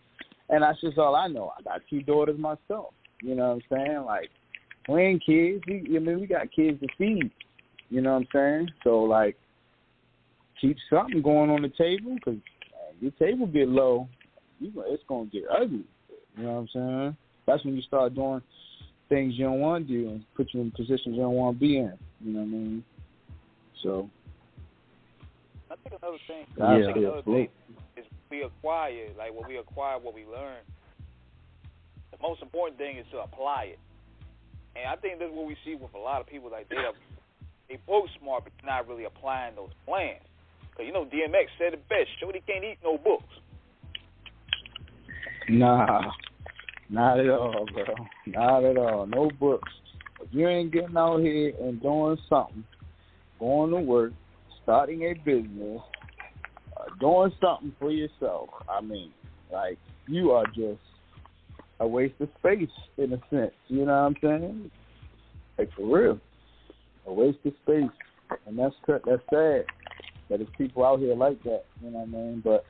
And that's just all I know. I got 2 daughters myself. You know what I'm saying? Like, we ain't kids. We got kids to feed. You know what I'm saying? So, like, keep something going on the table, because your table get low, it's going to get ugly. You know what I'm saying? That's when you start doing things you don't want to do and put you in positions you don't want to be in. You know what I mean? So. I think another thing. Is we acquire, like when we acquire what we learn, the most important thing is to apply it. And I think that's what we see with a lot of people, like they book smart, but not really applying those plans. Because, you know, DMX said it best, Shorty can't eat no books. Nah, not at all, bro. Not at all. No books. If you ain't getting out here and doing something, going to work, starting a business, doing something for yourself, I mean, like, you are just a waste of space in a sense. You know what I'm saying? Like, for real. A waste of space. And that's sad that there's people out here like that. You know what I mean? But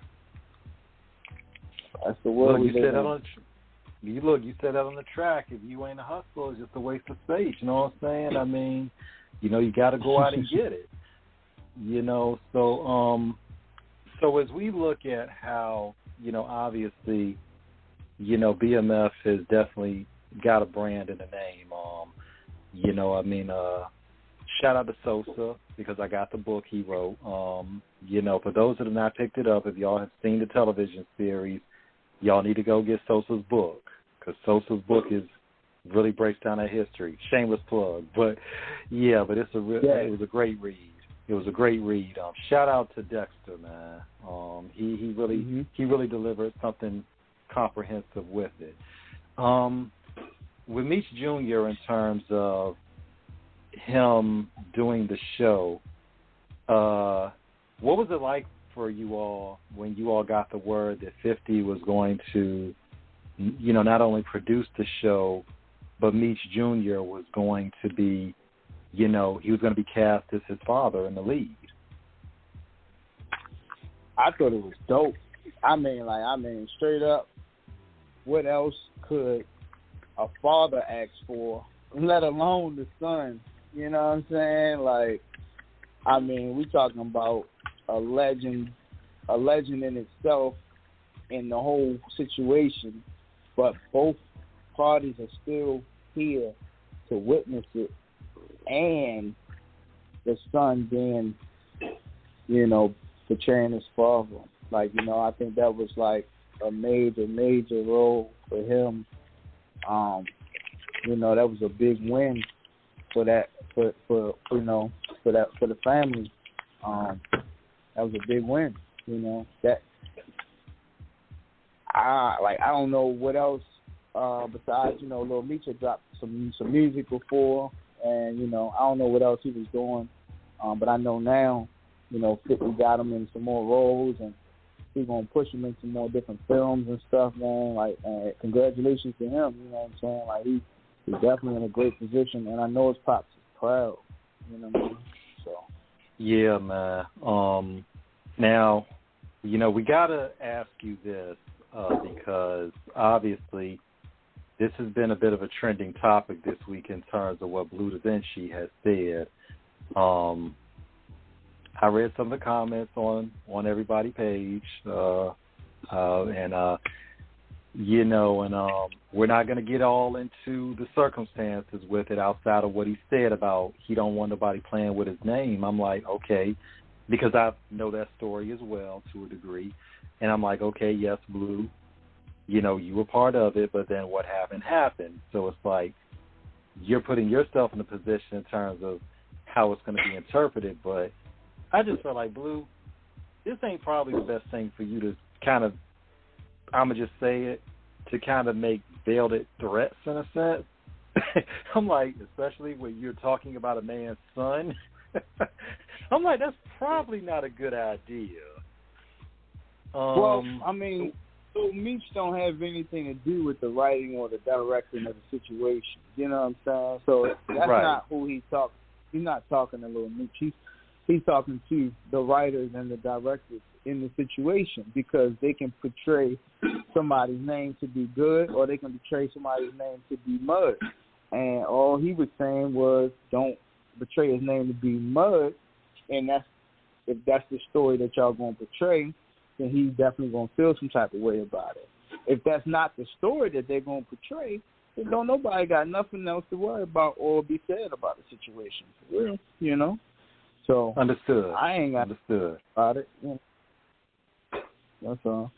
that's the world we live in. You said that on the track. If you ain't a hustler, it's just a waste of space. You know what I'm saying? I mean, you know, you got to go out and get it. You know, so as we look at how, you know, obviously, you know, BMF has definitely got a brand in the name. You know, I mean, shout out to Sosa, because I got the book he wrote. You know, for those that have not picked it up, if y'all have seen the television series, y'all need to go get Sosa's book, because Sosa's book really breaks down that history. Shameless plug, but yeah, but it was a great read. It was a great read. Shout out to Dexter, man. He really delivered something comprehensive with it. With Meech Jr., in terms of him doing the show, what was it like for you all when you all got the word that 50 was going to, you know, not only produce the show, but Meech Jr. was going to be, you know, he was going to be cast as his father in the lead? I thought it was dope. I mean, straight up, what else could a father ask for, let alone the son? You know what I'm saying? Like, I mean, we talking about a legend in itself in the whole situation, but both parties are still here to witness it, and the son being, you know, portraying his father. Like, you know, I think that was like a major role for him. You know, that was a big win for that, for the family. That was a big win. You know, that I don't know what else besides, you know, Lil Meech had dropped some music before, and, you know, I don't know what else he was doing, but I know now, you know, 50 got him in some more roles, and he's gonna push him into more different films and stuff, man. Like, congratulations to him. You know what I'm saying? Like, he's definitely in a great position, and I know his pops is proud. You know what I mean? So. Yeah, man. Now, you know, we gotta ask you this because obviously this has been a bit of a trending topic this week in terms of what Blue Da Vinci has said. I read some of the comments on everybody's page, you know, and we're not going to get all into the circumstances with it outside of what he said about he don't want nobody playing with his name. I'm like, okay, because I know that story as well to a degree, and I'm like, okay, yes, Blue, you know, you were part of it, but then what happened. So it's like you're putting yourself in a position in terms of how it's going to be interpreted, but I just felt like, Blue, this ain't probably the best thing for you to kind of I'm going to just say it, to kind of make veiled threats in a sense. I'm like, especially when you're talking about a man's son, I'm like, that's probably not a good idea. Well, I mean, so Meech don't have anything to do with the writing or the directing of the situation. You know what I'm saying? So that's not who he's talking. He's not talking to Lil Meech. He's talking to the writers and the directors in the situation, because they can portray somebody's name to be good or they can portray somebody's name to be mud. And all he was saying was, don't portray his name to be mud, and if that's the story that y'all going to portray, then he's definitely going to feel some type of way about it. If that's not the story that they're going to portray, then don't nobody got nothing else to worry about or be said about the situation. For real, you know? So understood. I ain't got understood about it. You know? That's all.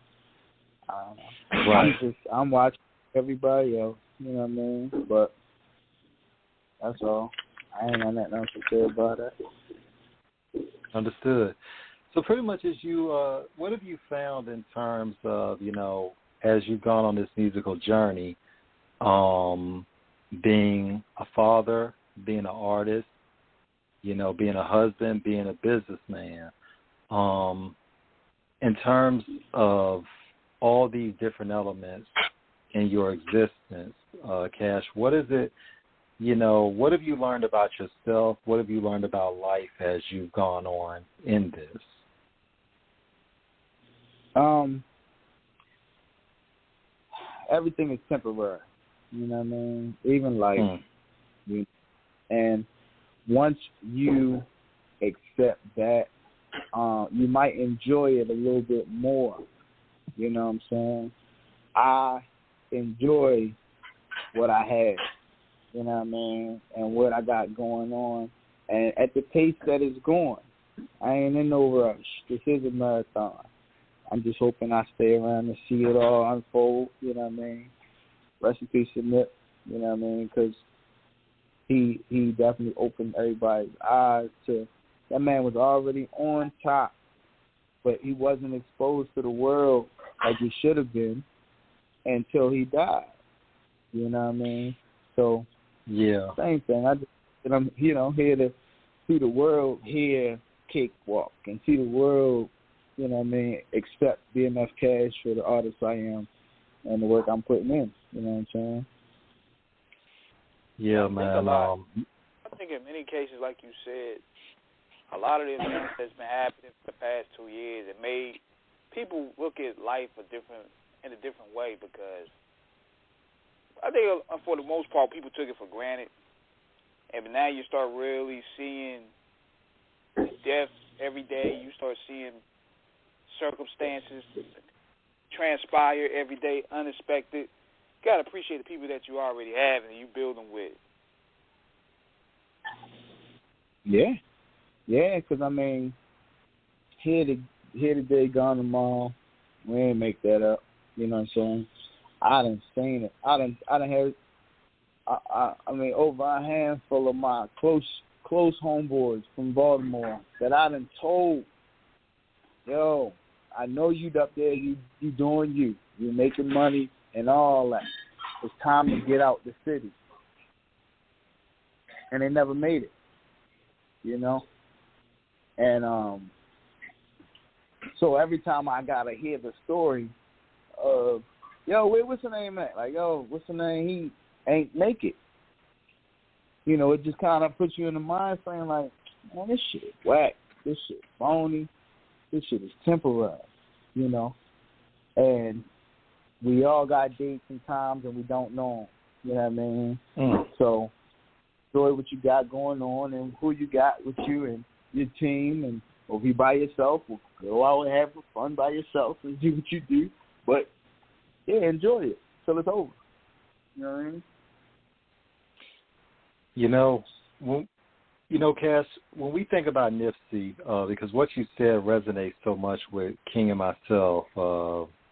Right. I'm watching everybody else, you know what I mean? But that's all. I ain't got nothing else to say about it. Understood. So pretty much, as you, what have you found in terms of, you know, as you've gone on this musical journey, being a father, being an artist, you know, being a husband, being a businessman, in terms of all these different elements in your existence, Cash, what is it, you know, what have you learned about yourself? What have you learned about life as you've gone on in this? Everything is temporary, you know what I mean? Even life. And once you accept that, you might enjoy it a little bit more. You know what I'm saying? I enjoy what I have, you know what I mean, and what I got going on. And at the pace that it's going, I ain't in no rush. This is a marathon. I'm just hoping I stay around to see it all unfold, you know what I mean? Rest in peace to Nip, you know what I mean? Because he definitely opened everybody's eyes to, that man was already on top, but he wasn't exposed to the world like he should have been until he died. You know what I mean? So, yeah, same thing. I'm, you know, here to see the world, hear CakeWalk, and see the world, you know what I mean, accept BMF Cash for the artist I am and the work I'm putting in. You know what I'm saying? Yeah, man. I think in many cases, like you said, a lot of the events that's been happening for the past 2 years, it made people look at life in a different way, because I think for the most part people took it for granted, and now you start really seeing death every day. You start seeing circumstances transpire every day, unexpected. You got to appreciate the people that you already have and you build them with. Yeah, because, I mean, here today, gone tomorrow. We ain't make that up. You know what I'm saying? I done seen it. I done had, I mean, over a handful of my close homeboys from Baltimore that I done told, yo, I know you up there, you doing you. You making money and all that. It's time to get out the city. And they never made it, you know? And so every time I got to hear the story of, yo, what's the name at? Like, yo, what's the name? He ain't make it. You know, it just kind of puts you in the mind frame like, man, this shit whack. This shit phony. This shit is temporary, you know? And we all got dates and times and we don't know them. You know what I mean? So enjoy what you got going on and who you got with you and your team. And or if you by yourself, well, go out and have fun by yourself and do what you do. But, yeah, enjoy it till it's over. You know what I mean? You know, Cass, when we think about Nipsey, because what you said resonates so much with King and myself,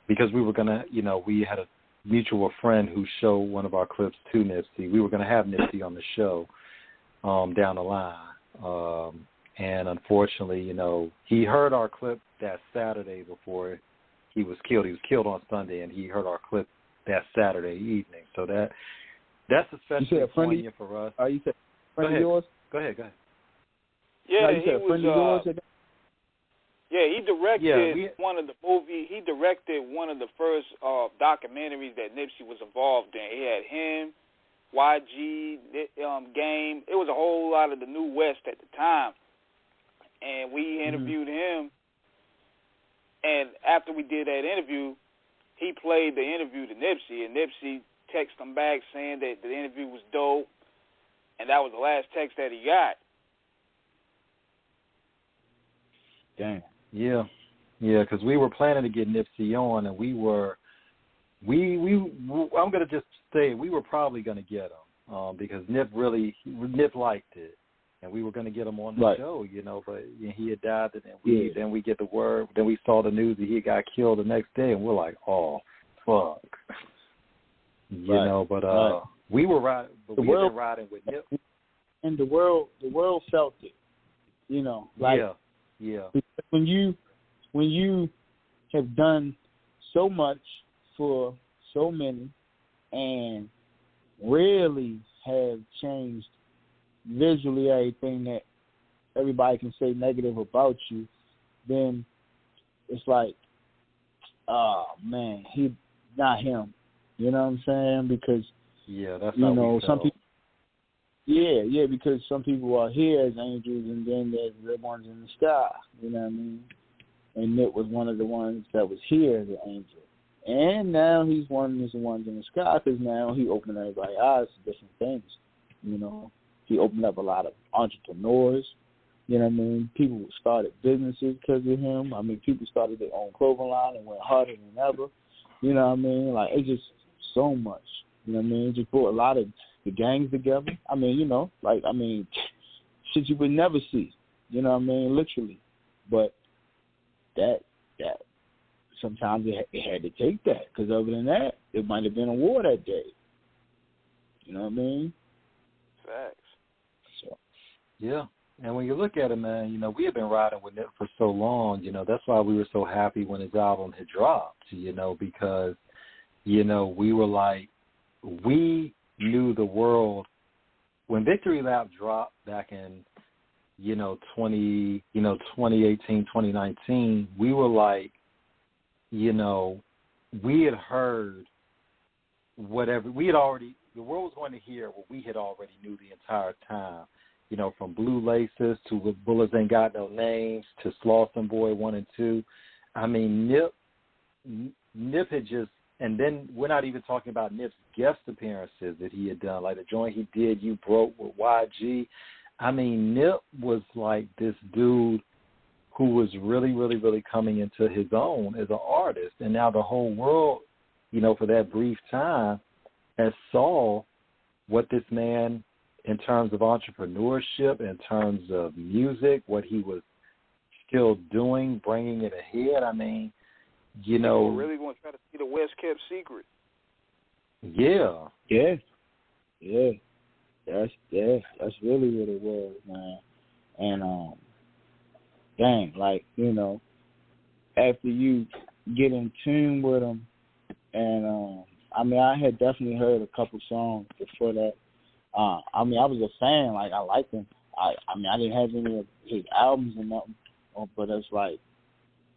because we were going to, you know, we had a mutual friend who showed one of our clips to Nipsey. We were going to have Nipsey on the show down the line. And unfortunately, you know, he heard our clip that Saturday before he was killed. He was killed on Sunday, and he heard our clip that Saturday evening. So that's especially poignant for us. You said a friend of yours? Go ahead. Yeah, no, you said a friend of yours? Yeah, he directed one of the movies. He directed one of the first documentaries that Nipsey was involved in. He had him, YG, Game. It was a whole lot of the New West at the time. And we interviewed him. And after we did that interview, he played the interview to Nipsey. And Nipsey texted him back saying that the interview was dope. And that was the last text that he got. Dang. Yeah, because we were planning to get Nipsey on, and I'm gonna just say we were probably gonna get him because Nip liked it, and we were gonna get him on the show, But he had died, and then we get the word, then we saw the news that he got killed the next day, and we're like, oh, fuck, But we were riding, but we've been riding with Nip, and the world felt it, Yeah. When you have done so much for so many and really have changed visually everything that everybody can say negative about you, then it's like, oh man, he not him. You know what I'm saying? Because that's how some people. Yeah, because some people are here as angels, and then there's the ones in the sky. You know what I mean? And Nick was one of the ones that was here as an angel, and now he's one of the ones in the sky because now he opened everybody's eyes to different things. He opened up a lot of entrepreneurs. You know what I mean? People started businesses because of him. I mean, people started their own clothing line and went harder than ever. You know what I mean? Like, it's just so much. You know what I mean? It just brought a lot of the gangs together. I mean, shit you would never see. You know what I mean? Literally. But that sometimes it had to take that, because other than that, it might have been a war that day. You know what I mean? Facts. So. Yeah. And when you look at it, man, we have been riding with Nip for so long. That's why we were so happy when his album had dropped. Because we were like, we knew the world when Victory Lap dropped back in 2018, 2019. We were like, we had heard whatever we had already. The world was going to hear what we had already knew the entire time. From Blue Laces to Bullets Ain't Got No Names to Slauson Boy 1 and 2. I mean, Nip had just. And then we're not even talking about Nip's guest appearances that he had done, like the joint he did, You Broke with YG. I mean, Nip was like this dude who was really, really, really coming into his own as an artist. And now the whole world, for that brief time, has saw what this man, in terms of entrepreneurship, in terms of music, what he was still doing, bringing it ahead. I mean, people really want to try to see the West kept secret. Yeah. That's really what it was, man. And after you get in tune with him, and I had definitely heard a couple songs before that. I was a fan. Like, I liked him. I didn't have any of his albums or nothing, but it's like,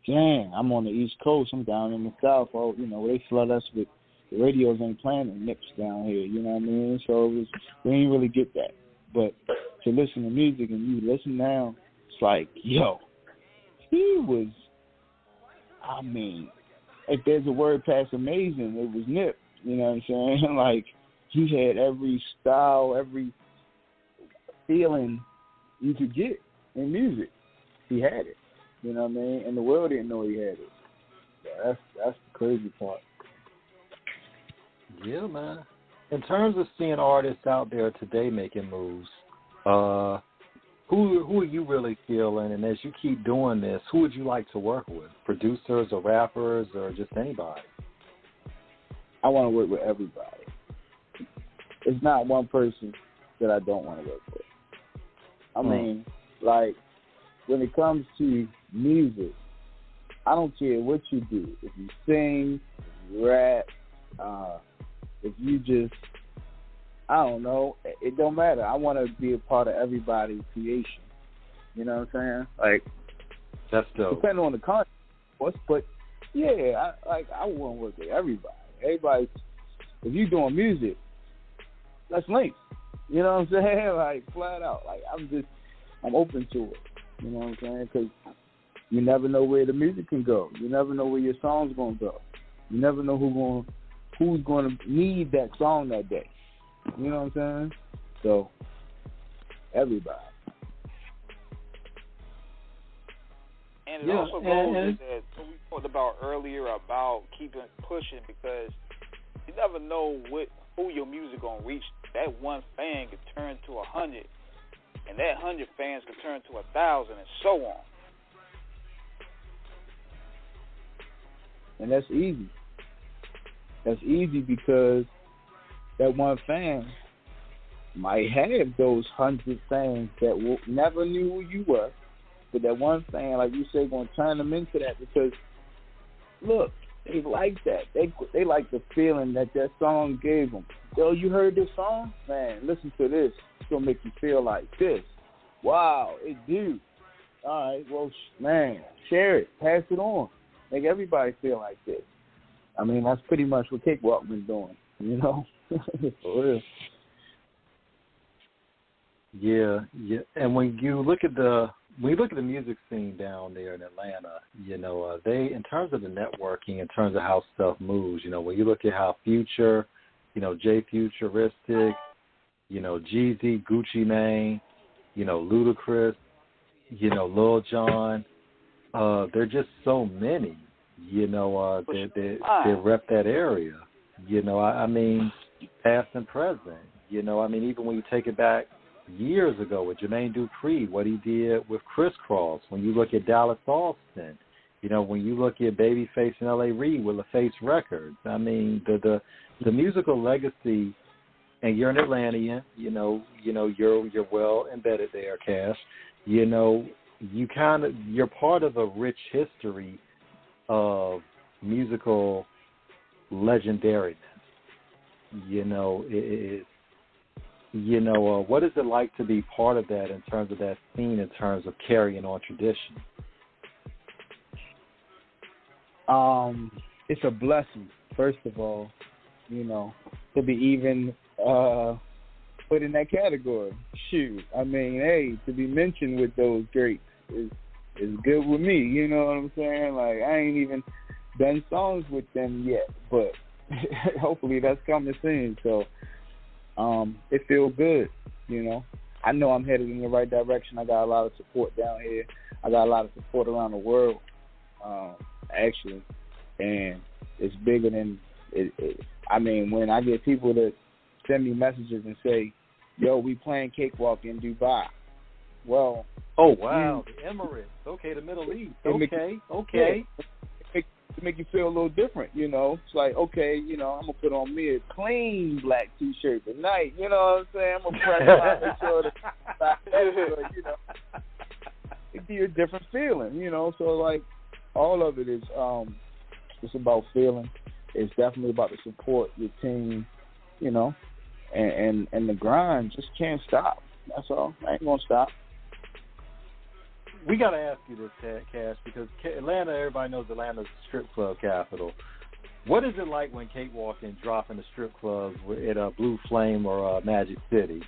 dang, I'm on the East Coast. I'm down in the South. Oh, they flood us with the radios ain't playing the Nips down here. You know what I mean? So we didn't really get that. But to listen to music and you listen now, it's like, yo, he was. I mean, if there's a word past amazing, it was Nip. You know what I'm saying? Like, he had every style, every feeling you could get in music. He had it. You know what I mean? And the world didn't know he had it. Yeah, that's the crazy part. Yeah, man. In terms of seeing artists out there today making moves, who are you really feeling? And as you keep doing this, who would you like to work with? Producers or rappers or just anybody? I want to work with everybody. It's not one person that I don't want to work with. I mean, like, when it comes to music, I don't care what you do. If you sing, if you rap, if you just, I don't know, it don't matter. I want to be a part of everybody's creation. You know what I'm saying? Like, that's dope. Depending on the content, but yeah, I want to work with everybody. Everybody, if you doing music, let's link. You know what I'm saying? Like, flat out. Like, I'm open to it. You know what I'm saying? Because you never know where the music can go. You never know where your song's gonna go. You never know who's gonna need that song that day. You know what I'm saying? So, everybody. And it also goes with that what we talked about earlier about keeping pushing, because you never know who your music gonna reach. That one fan could turn to 100, and that 100 fans could turn to 1,000, and so on. And that's easy. That's easy because that one fan might have those 100 fans that never knew who you were, but that one fan, like you say, going to turn them into that because, look, they like that. They like the feeling that song gave them. Yo, you heard this song? Man, listen to this. It's going to make you feel like this. Wow, it do. All right, well, man, share it. Pass it on. Make everybody feel like this. I mean, that's pretty much what CakeWalk been doing, you know? For real. Yeah. And when you look at the music scene down there in Atlanta, you know, they, in terms of the networking, in terms of how stuff moves, you know, when you look at how Future, you know, Jay Futuristic, you know, Jeezy, Gucci Mane, you know, Ludacris, you know, Lil Jon, there are just so many, you know, they rep that area. You know, I mean, past and present. You know, I mean, even when you take it back years ago with Jermaine Dupri, what he did with Criss Cross, when you look at Dallas Austin, you know, when you look at Babyface and L.A. Reid with LaFace Records, I mean, the musical legacy, and you're an Atlantean, you know, you're well embedded there, Cash. You know, you're part of a rich history of musical legendariness. You know, what is it like to be part of that in terms of that scene, in terms of carrying on tradition? It's a blessing, first of all, you know, to be even put in that category. Shoot, I mean, hey, to be mentioned with those greats is good with me. You know what I'm saying? Like, I ain't even done songs with them yet, but hopefully that's coming soon. So it feels good, you know. I know I'm headed in the right direction. I got a lot of support down here. I got a lot of support around the world, actually, and it's bigger than it. I mean, when I get people that send me messages and say, "Yo, we playing CakeWalk in Dubai." Well, oh wow, the Emirates, okay, the Middle East, okay. To make you feel a little different, you know. It's like, okay, you know, I'm gonna put on me a clean black T-shirt tonight. You know what I'm saying? I'm gonna press my you know, it be a different feeling, you know. So like, all of it is, it's about feeling. It's definitely about the support, your team, you know, and the grind just can't stop. That's all. I ain't gonna stop. We got to ask you this, Cash, because Atlanta, everybody knows Atlanta's strip club capital. What is it like when CakeWalk and dropping the strip clubs at Blue Flame or Magic City?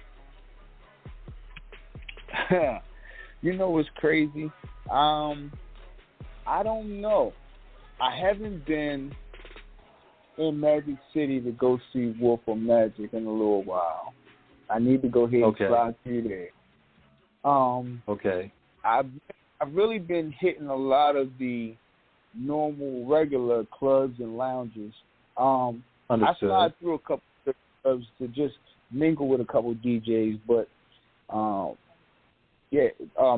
You know what's crazy? I don't know. I haven't been in Magic City to go see Wolf of Magic in a little while. I need to go ahead and slide through there. Okay. I've really been hitting a lot of the normal, regular clubs and lounges. I slide through a couple of clubs to just mingle with a couple of DJs, but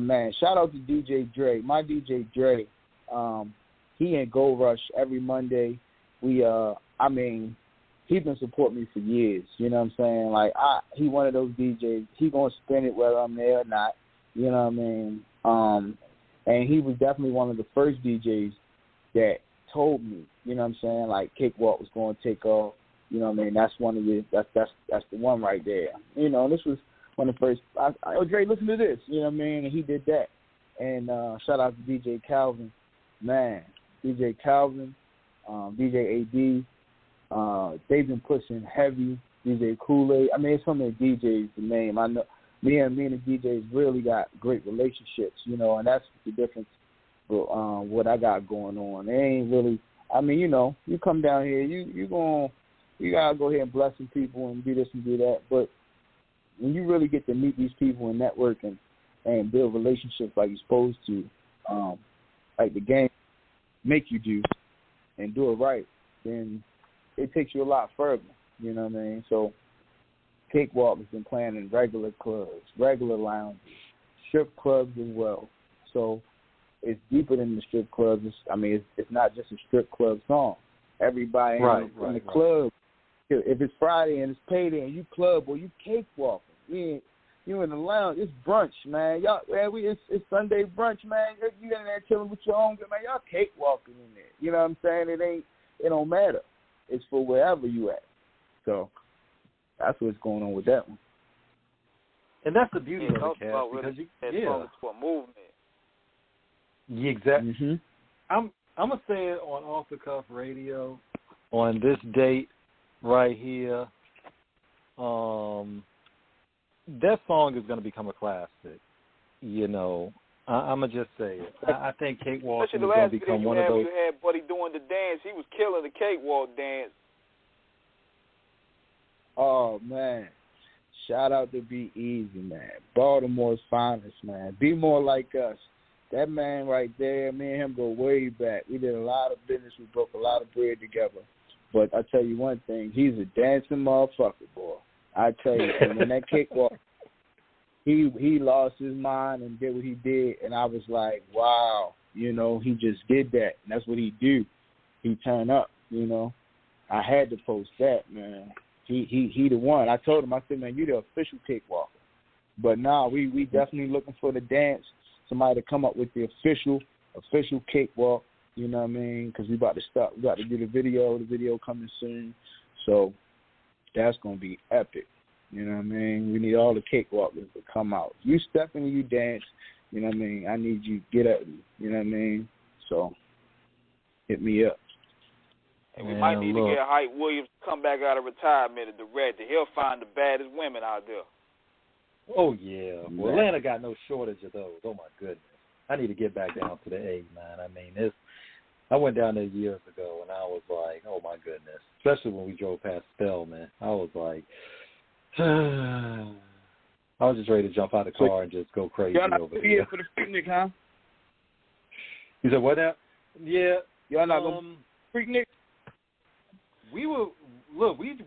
man, shout out to DJ Dre. My DJ Dre, he in Gold Rush every Monday. He's been supporting me for years. You know what I'm saying? Like, he one of those DJs. He gonna spin it whether I'm there or not. You know what I mean? And he was definitely one of the first DJs that told me, you know what I'm saying, like CakeWalk was going to take off. You know what I mean? That's one of your, that's the one right there. You know, this was one of the first. Oh, Dre, listen to this. You know what I mean? And he did that. And shout out to DJ Calvin, man. DJ Calvin, DJ AD. They've been pushing heavy. DJ Kool-Aid. I mean, it's so many DJs to name. I know me and the DJs really got great relationships. You know, and that's the difference. But what I got going on, they ain't really. I mean, you know, you come down here, you gotta go ahead and bless some people and do this and do that. But when you really get to meet these people and network and build relationships like you're supposed to, like the game make you do, and do it right, then it takes you a lot further. You know what I mean? So CakeWalk has been playing in regular clubs, regular lounges, strip clubs as well. So it's deeper than the strip clubs. It's not just a strip club song. Everybody in the club, if it's Friday and it's payday and you club or you cakewalking, you in the lounge, it's brunch, man. Y'all, man, it's Sunday brunch, man. You in there chilling with your own, man. Y'all cakewalking in there. You know what I'm saying? It don't matter. It's for wherever you at. So that's what's going on with that one. And that's the beauty of it, Cash, because it's for a movement. Yeah, exactly. Mm-hmm. I'm gonna say it on Off the Cuff Radio on this date right here. That song is gonna become a classic. You know, I'm gonna just say it. I think CakeWalk is gonna become one of those. You had Buddy doing the dance. He was killing the CakeWalk dance. Oh man, shout out to Be Easy, man. Baltimore's finest, man. Be more like us. That man right there, me and him go way back. We did a lot of business. We broke a lot of bread together. But I tell you one thing, he's a dancing motherfucker, boy. I tell you, when that CakeWalk, he lost his mind and did what he did, and I was like, wow, you know, he just did that. And that's what he do. He turn up, you know. I had to post that, man. He the one. I told him, I said, man, you the official cakewalker. But now we definitely looking for the dance. Somebody to come up with the official cakewalk, you know what I mean? Because we about to start. We got to do the video coming soon. So that's going to be epic, you know what I mean? We need all the cakewalkers to come out. You step in, you dance, you know what I mean? I need you to get at me, you know what I mean? So hit me up. And we might need to get Hype Williams to come back out of retirement at the Red. He'll find the baddest women out there. Oh, yeah. Well, Atlanta got no shortage of those. Oh, my goodness. I need to get back down to the A, man. I mean, I went down there years ago, and I was like, oh, my goodness. Especially when we drove past Spellman. I was like, I was just ready to jump out of the car and just go crazy over there. Y'all not here for the picnic, huh? You said what now? Yeah. Y'all not going to picnic? We would love it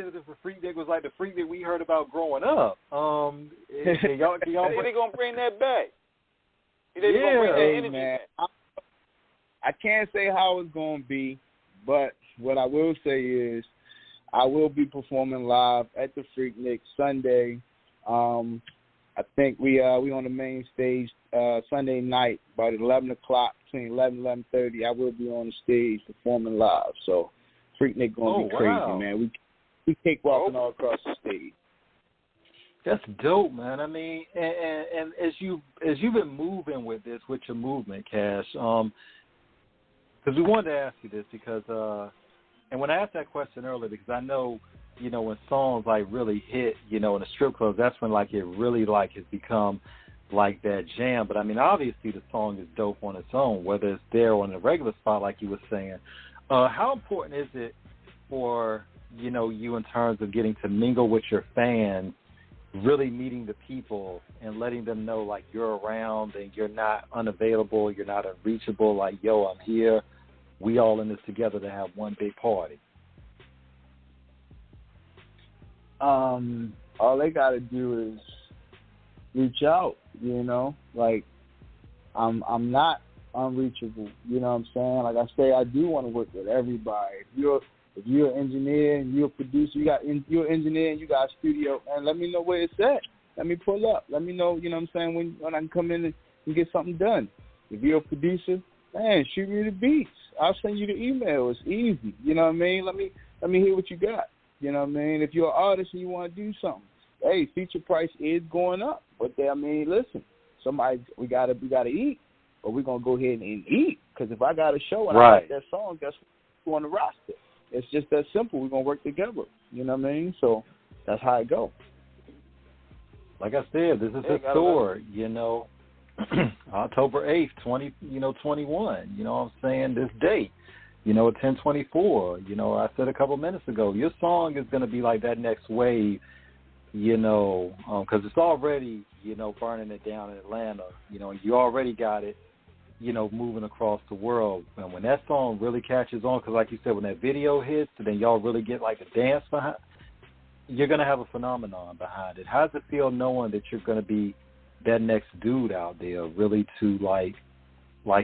if the Freaknik was like the Freaknik we heard about growing up. Y'all they gonna bring that back? They gonna bring that energy man. back? I can't say how it's gonna be, but what I will say is I will be performing live at the Freaknik Sunday. I think we on the main stage Sunday night about 11 o'clock, between 11 and 11:30. I will be on the stage performing live. So Freaknik gonna be crazy, man. We cakewalking all across the stage. That's dope, man. I mean, and as you've been moving with this, with your movement, Cash, because we wanted to ask you this because, and when I asked that question earlier, because I know, you know, when songs like really hit, you know, in the strip clubs, that's when like it really like has become like that jam. But I mean, obviously the song is dope on its own, whether it's there on the regular spot, like you were saying. How important is it for, you know, you in terms of getting to mingle with your fans, really meeting the people and letting them know, like, you're around and you're not unavailable, you're not unreachable, like, yo, I'm here, we all in this together to have one big party? All they got to do is reach out, you know, like, I'm not unreachable, you know what I'm saying? Like I say, I do want to work with everybody. If you're an engineer and you're a producer, you're an engineer and you got a studio, and let me know where it's at. Let me pull up. Let me know, you know what I'm saying, when I can come in and get something done. If you're a producer, man, shoot me the beats. I'll send you the email. It's easy. You know what I mean? Let me hear what you got. You know what I mean? If you're an artist and you want to do something, hey, feature price is going up. But listen, we gotta eat, or we're gonna go ahead and eat. Because if I got a show and I like that song, guess who's on the roster? It's just that simple. We're gonna work together. You know what I mean? So that's how it go. Like I said, this is a tour. October 8th, 21. You know what I'm saying? This date. 10/24. I said a couple minutes ago, your song is going to be like that next wave, because it's already, burning it down in Atlanta. You already got it, moving across the world. And when that song really catches on, because like you said, when that video hits, and then y'all really get like a dance behind, you're going to have a phenomenon behind it. How does it feel knowing that you're going to be that next dude out there, really to like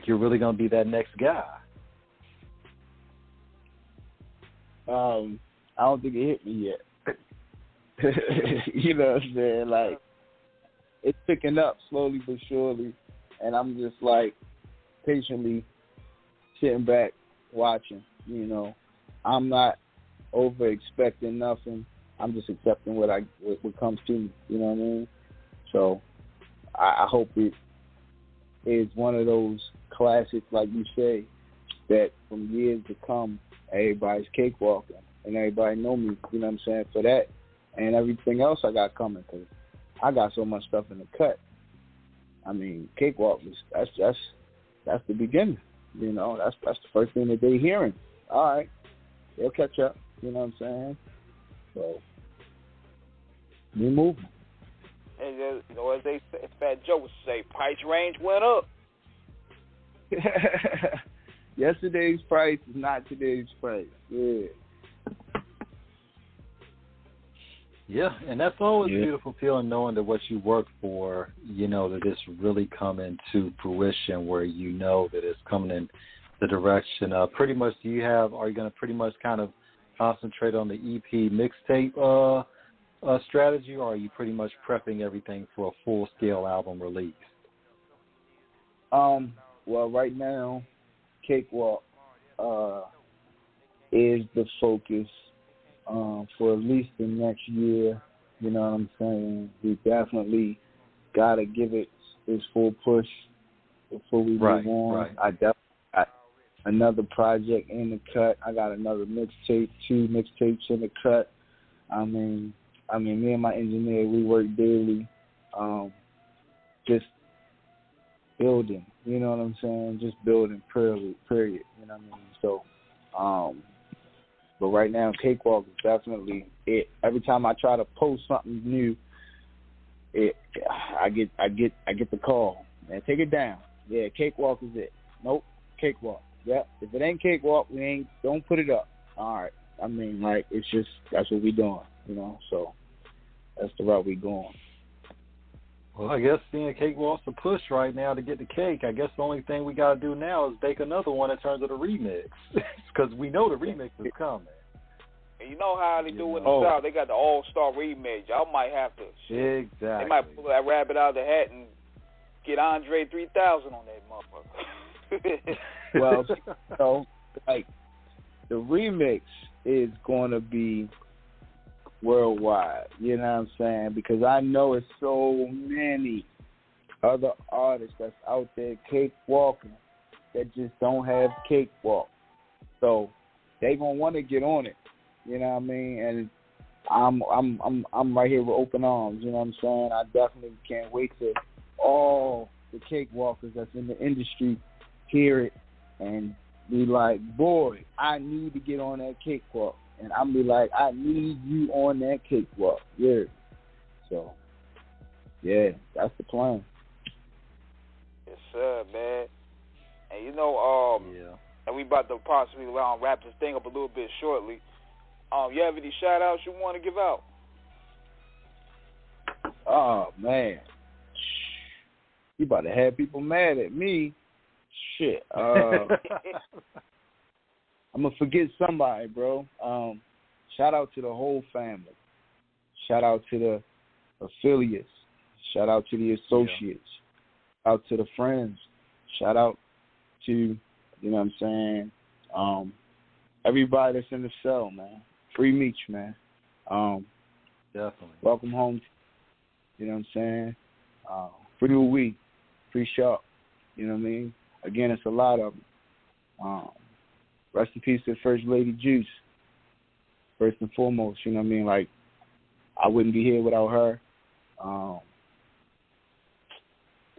you're really going to be that next guy? I don't think it hit me yet. You know what I'm saying? Like, it's picking up slowly but surely, and I'm just like patiently sitting back watching. I'm not over expecting nothing. I'm just accepting what comes to me. You know what I mean? So I hope it is one of those classics, like you say, that from years to come, everybody's cakewalking and everybody know me. You know what I'm saying? For that and everything else I got coming, because I got so much stuff in the cut. I mean, cakewalk that's the beginning. That's the first thing that they hearing. All right, they'll catch up. You know what I'm saying? So we moving. And as they say, Fat Joe would say, price range went up. Yesterday's price is not today's price. Yeah. Yeah, and that's always a beautiful feeling, knowing that what you work for, that it's really coming to fruition, where that it's coming in the direction of pretty much. Are you going to pretty much kind of concentrate on the EP mixtape strategy, or are you pretty much prepping everything for a full-scale album release? Well, right now, CakeWalk is the focus for at least the next year. You know what I'm saying? We definitely got to give it its full push before we move on. Right. I definitely got another project in the cut. I got another mixtape, 2 mixtapes in the cut. I mean, me and my engineer, we work daily, just building. You know what I'm saying? Just building, period. You know what I mean? So, but right now, CakeWalk is definitely it. Every time I try to post something new, I get the call. Man, take it down. Yeah, CakeWalk is it. Nope, CakeWalk. Yep. If it ain't CakeWalk, don't put it up. All right. I mean, like, it's just, that's what we doing, so that's the route we going. Well, I guess seeing CakeWalk's a push right now to get the cake. I guess the only thing we got to do now is bake another one in terms of the remix, because we know the remix is coming. And you know how they do in the South? They got the all-star remix. Y'all might have to. Exactly. They might pull that rabbit out of the hat and get Andre 3000 on that motherfucker. Well, like, the remix is going to be worldwide, you know what I'm saying? Because I know it's so many other artists that's out there cakewalking that just don't have cakewalk. So they gonna want to get on it, you know what I mean? And I'm right here with open arms, you know what I'm saying? I definitely can't wait to all the cakewalkers that's in the industry hear it and be like, boy, I need to get on that cakewalk. And I'm be like, I need you on that cakewalk. Yeah. So, yeah, that's the plan. Yes, sir, man. And and we about to possibly wrap this thing up a little bit shortly. You have any shout-outs you want to give out? Oh, man. You about to have people mad at me. Shit. I'm going to forget somebody, bro. Shout out to the whole family. Shout out to the affiliates. Shout out to the associates. Shout out to the friends. Shout out too. You know what I'm saying? Everybody that's in the cell, man. Free Meech, man. Definitely. Welcome home. You know what I'm saying? Free Louis. Free Sharp. You know what I mean? Again, it's a lot of them. Rest in peace to First Lady Juice. First and foremost, you know what I mean? Like, I wouldn't be here without her.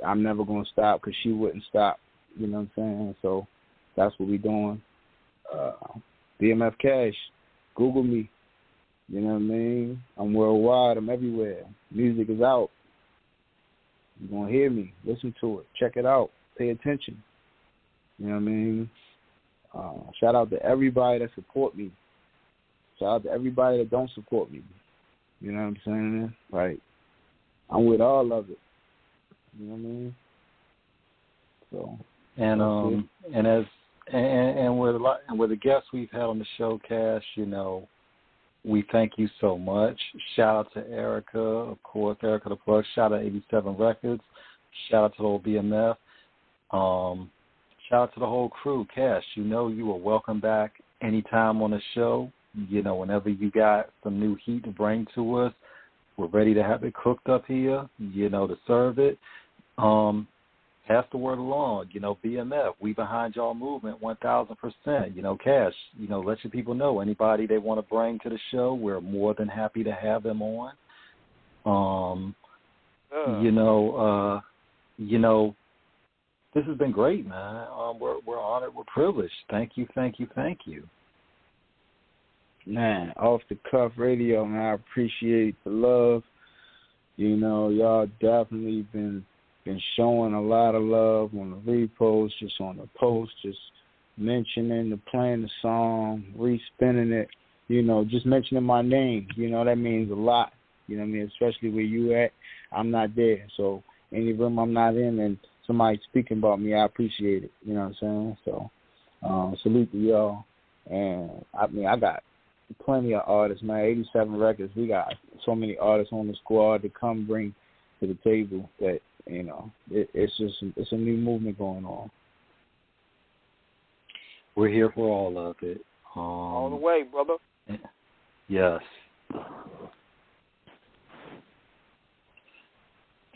I'm never going to stop because she wouldn't stop. You know what I'm saying? So that's what we're doing. BMF Cash. Google me. You know what I mean? I'm worldwide. I'm everywhere. Music is out. You're going to hear me. Listen to it. Check it out. Pay attention. You know what I mean? Shout out to everybody that support me. Shout out to everybody that don't support me. You know what I'm saying? Like, I'm with all of it. You know what I mean? So, and with the guests we've had on the show, Cash, you know, we thank you so much. Shout out to Erica, of course, Erica the Plug. Shout out to 87 Records. Shout out to the whole BMF. Shout out to the whole crew. Cash, you know you are welcome back anytime on the show. You know, whenever you got some new heat to bring to us, we're ready to have it cooked up here, you know, to serve it. Pass the word along. You know, BMF, we behind y'all movement 1,000%. You know, Cash, you know, let your people know. Anybody they want to bring to the show, we're more than happy to have them on. You know, this has been great, man. We're honored. We're privileged. Thank you. Man, Off the Cuff Radio, man, I appreciate the love. You know, y'all definitely been showing a lot of love on the repost, just on the post, just mentioning, playing the song, re-spinning it, you know, just mentioning my name. You know, that means a lot. You know what I mean? Especially where you at, I'm not there. So any room I'm not in and somebody speaking about me, I appreciate it. You know what I'm saying? So salute to y'all. And, I mean, I got plenty of artists, man. 87 Records. We got so many artists on the squad to come bring to the table that, you know, it's a new movement going on. We're here for all of it. All the way, brother. Yes.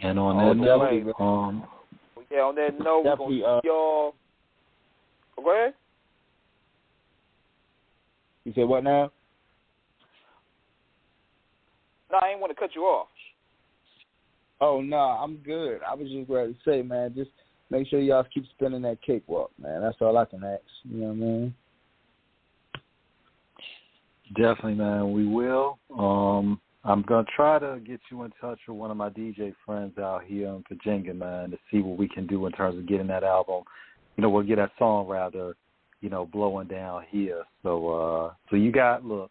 And on that note, on that note, we're going to see y'all. Go ahead. You said what now? No, I ain't want to cut you off. Oh, no, I'm good. I was just ready to say, man, just make sure y'all keep spinning that cakewalk, man. That's all I can ask. You know what I mean? Definitely, man. We will. I'm going to try to get you in touch with one of my DJ friends out here in Virginia, man, to see what we can do in terms of getting that album. You know, we'll get that song, rather, you know, blowing down here. So you got, look,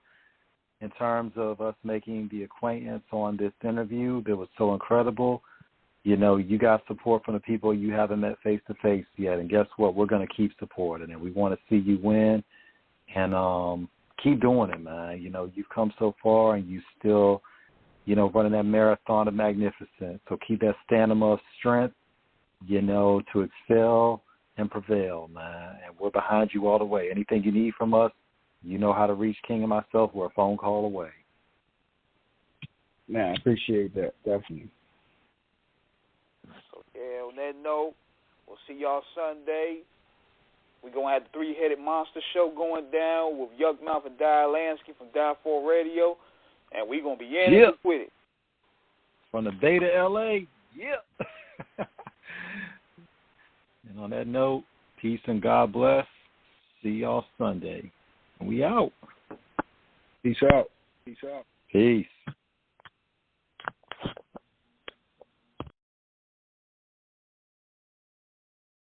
in terms of us making the acquaintance on this interview that was so incredible, you know, you got support from the people you haven't met face-to-face yet. And guess what? We're going to keep supporting it. We want to see you win and keep doing it, man. You know, you've come so far and you still, you know, running that marathon of magnificence. So keep that stamina of strength, you know, to excel and prevail, man. And we're behind you all the way. Anything you need from us, you know how to reach King and myself. We're a phone call away. Man, I appreciate that, definitely. So, yeah, on that note, we'll see y'all Sunday. We're going to have the Three-Headed Monster show going down with Yuckmouth and Dial Lansky from Dial 4 Radio, and we're going to be in it with it. From the Bay to L.A., And on that note, peace and God bless. See y'all Sunday. We out. Peace out. Peace.